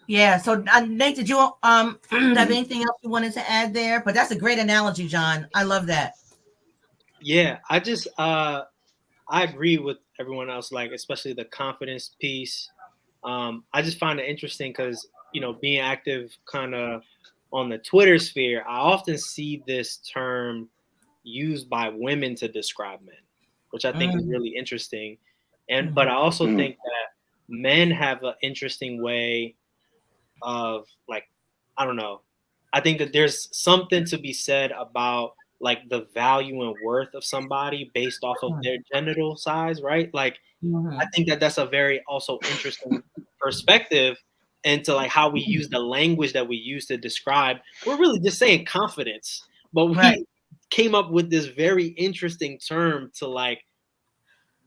Yeah. So Nate, did you have anything else you wanted to add there? But that's a great analogy, John. I love that. Yeah, I just I agree with everyone else, like especially the confidence piece. I just find it interesting because being active kind of on the Twitter sphere, I often see this term used by women to describe men, which I think is really interesting. But I also think that men have an interesting way of, like, I don't know. I think that there's something to be said about like the value and worth of somebody based off of their genital size, right? Like, I think that that's a very also interesting perspective into like how we use the language that we use to describe. We're really just saying confidence, but we came up with this very interesting term to like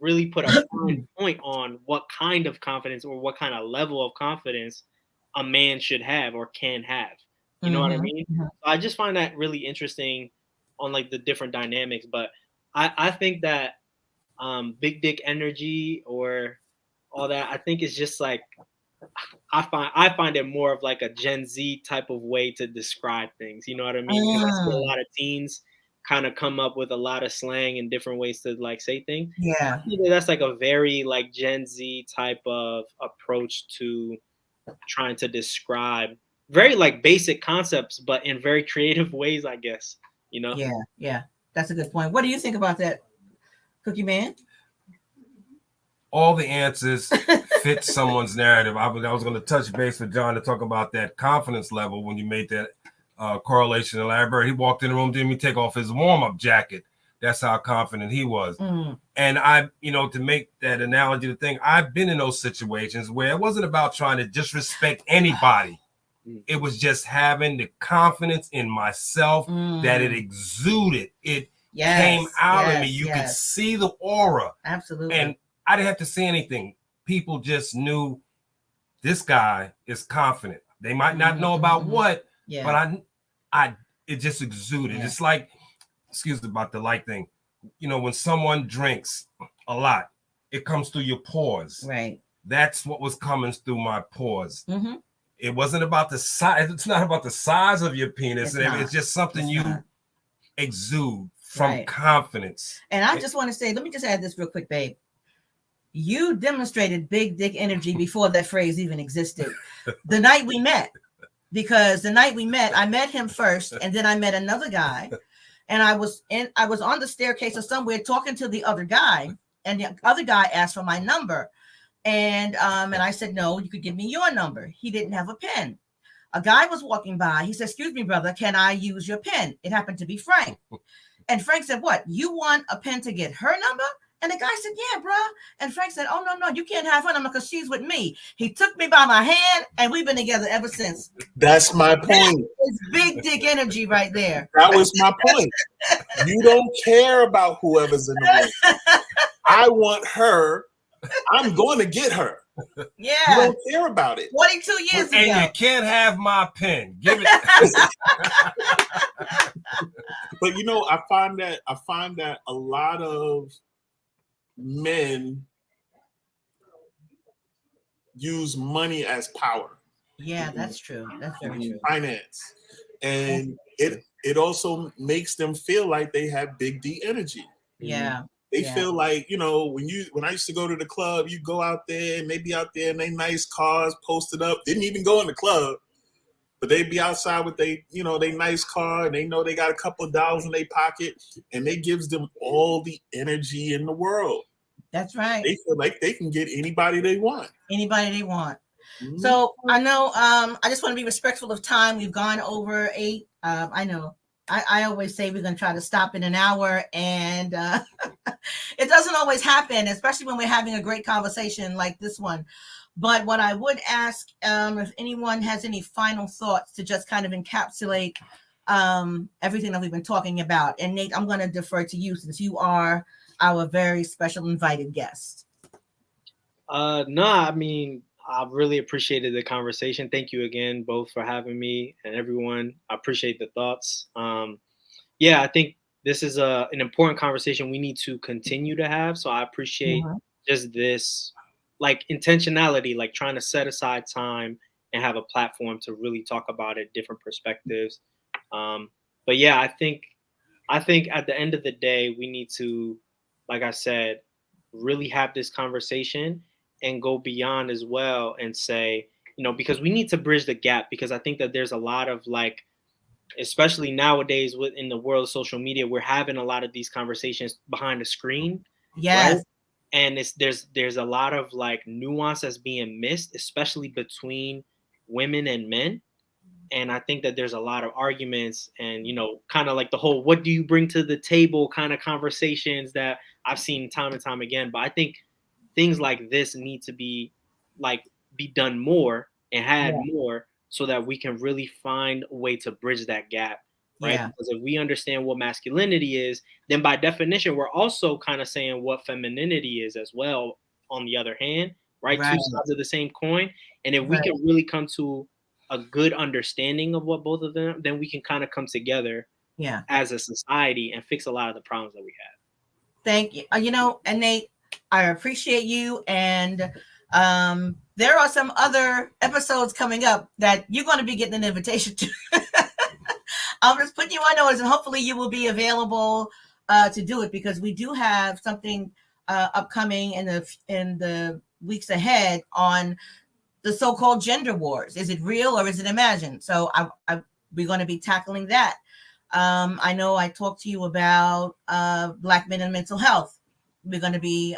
really put a fine point on what kind of confidence or what kind of level of confidence a man should have or can have. You know what I mean? So I just find that really interesting on like the different dynamics. But I think that big dick energy or all that, I think it's just like I find it more of like a Gen Z type of way to describe things. You know what I mean? Because I see a lot of teens kind of come up with a lot of slang and different ways to like say things. Yeah. That's like a very like Gen Z type of approach to trying to describe very like basic concepts, but in very creative ways, I guess, Yeah. That's a good point. What do you think about that, Cookie Man? All the answers fit someone's narrative. I was going to touch base with John to talk about that confidence level when you made that correlation to Larry Bird. He walked in the room, didn't even take off his warm-up jacket. That's how confident he was. And I, to make that analogy, the thing, I've been in those situations where it wasn't about trying to disrespect anybody. It was just having the confidence in myself that it exuded. It came out of me. You could see the aura. Absolutely. And I didn't have to say anything. People just knew this guy is confident. They might not know about what, but it just exuded. It's like, excuse me about the light thing. When someone drinks a lot, it comes through your pores. Right. That's what was coming through my pores. It wasn't about the size. It's not about the size of your penis. It's just something you exude from confidence. And I just want to say, let me just add this real quick, babe. You demonstrated big dick energy before that phrase even existed. The night we met, because the night we met, I met him first, and then I met another guy, and I was on the staircase or somewhere talking to the other guy, and the other guy asked for my number, and I said, no, you could give me your number. He didn't have a pen. A guy was walking by. He said, excuse me, brother, can I use your pen? It happened to be Frank. And Frank said, what? You want a pen to get her number? And the guy said, yeah, bro. And Frank said, oh, no, you can't have her number because she's with me. He took me by my hand, and we've been together ever since. That's my point. It's big dick energy right there. That was my point. You don't care about whoever's in the room. I want her. I'm going to get her. Yeah. You don't care about it. 42 years ago. And you can't have my pen. Give it. But I find that a lot of men use money as power. Yeah, that's true. That's very true. Finance. And it also makes them feel like they have big D energy. Yeah. They feel like, when I used to go to the club, you go out there and they be out there in they nice cars posted up, didn't even go in the club, but they'd be outside with they nice car, and they know they got a couple of dollars in their pocket, and they gives them all the energy in the world. That's right. They feel like they can get anybody they want. So I know, I just want to be respectful of time. We've gone over 8. I know. I always say we're going to try to stop in an hour, and it doesn't always happen, especially when we're having a great conversation like this one. But what I would ask, if anyone has any final thoughts to just kind of encapsulate everything that we've been talking about. And Nate, I'm going to defer to you since you are our very special invited guest. No, I mean, I really appreciated the conversation. Thank you again, both, for having me, and everyone. I appreciate the thoughts. I think this is an important conversation we need to continue to have. So I appreciate just this, like, intentionality, like trying to set aside time and have a platform to really talk about it, different perspectives. But yeah, I think at the end of the day, we need to, like I said, really have this conversation and go beyond as well and say, because we need to bridge the gap, because I think that there's a lot of like, especially nowadays within the world of social media, we're having a lot of these conversations behind the screen. Yes. Right? And there's a lot of like nuance that's being missed, especially between women and men. And I think that there's a lot of arguments and, kind of like the whole, what do you bring to the table kind of conversations that I've seen time and time again. But I think things like this need to be done more and had more, so that we can really find a way to bridge that gap. Right. Yeah. Because if we understand what masculinity is, then by definition, we're also kind of saying what femininity is as well, on the other hand, right? Two sides of the same coin. And if we can really come to a good understanding of what both of them, then we can kind of come together as a society and fix a lot of the problems that we have. Thank you. And Nate, I appreciate you. And there are some other episodes coming up that you're going to be getting an invitation to. I'll just put you on notice, and hopefully you will be available to do it, because we do have something upcoming in the weeks ahead on the so-called gender wars. Is it real or is it imagined? So we're going to be tackling that. I know I talked to you about Black men and mental health. We're going to be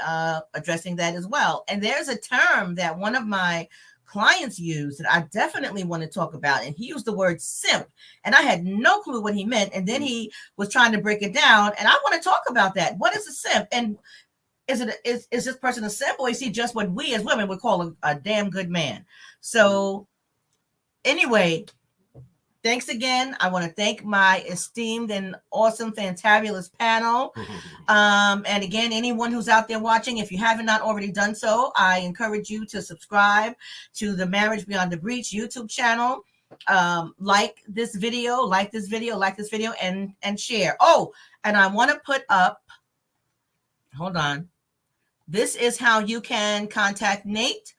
addressing that as well. And there's a term that one of my clients used that I definitely want to talk about. And he used the word simp. And I had no clue what he meant. And then he was trying to break it down. And I want to talk about that. What is a simp? And is this person a simp, or is he just what we as women would call a damn good man? So anyway, thanks again. I want to thank my esteemed and awesome, fantabulous panel. And again, anyone who's out there watching, if you haven't not already done so, I encourage you to subscribe to the Marriage Beyond the Breach YouTube channel. Like this video, and share. Oh, and I want to put up, hold on. This is how you can contact Nate.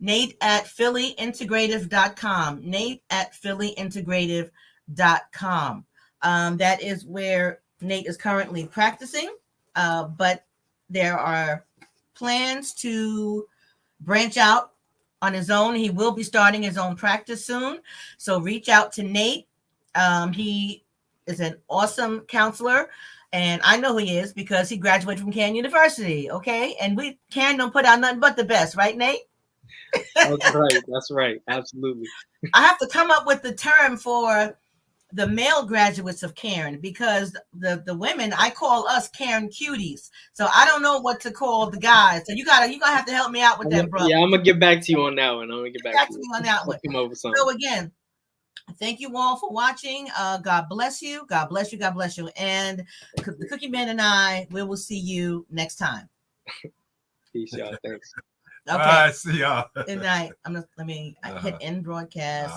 Nate at phillyintegrative.com. Nate at phillyintegrative.com. That is where Nate is currently practicing, but there are plans to branch out on his own. He will be starting his own practice soon. So reach out to Nate. He is an awesome counselor. And I know he is, because he graduated from Can University, okay? And Can don't put out nothing but the best, right, Nate? That's right. Absolutely. I have to come up with the term for the male graduates of Cairn, because the women, I call us Cairn cuties. So I don't know what to call the guys. So you're gonna have to help me out with that, brother. Yeah, I'm gonna get back to you on that one. I'm gonna get back to you on that one. So again, thank you all for watching. God bless you. God bless you. God bless you. And the Cookie Man and I, we will see you next time. Peace, y'all. Thanks. Okay. All right, see y'all. Good night. Let me hit end broadcast.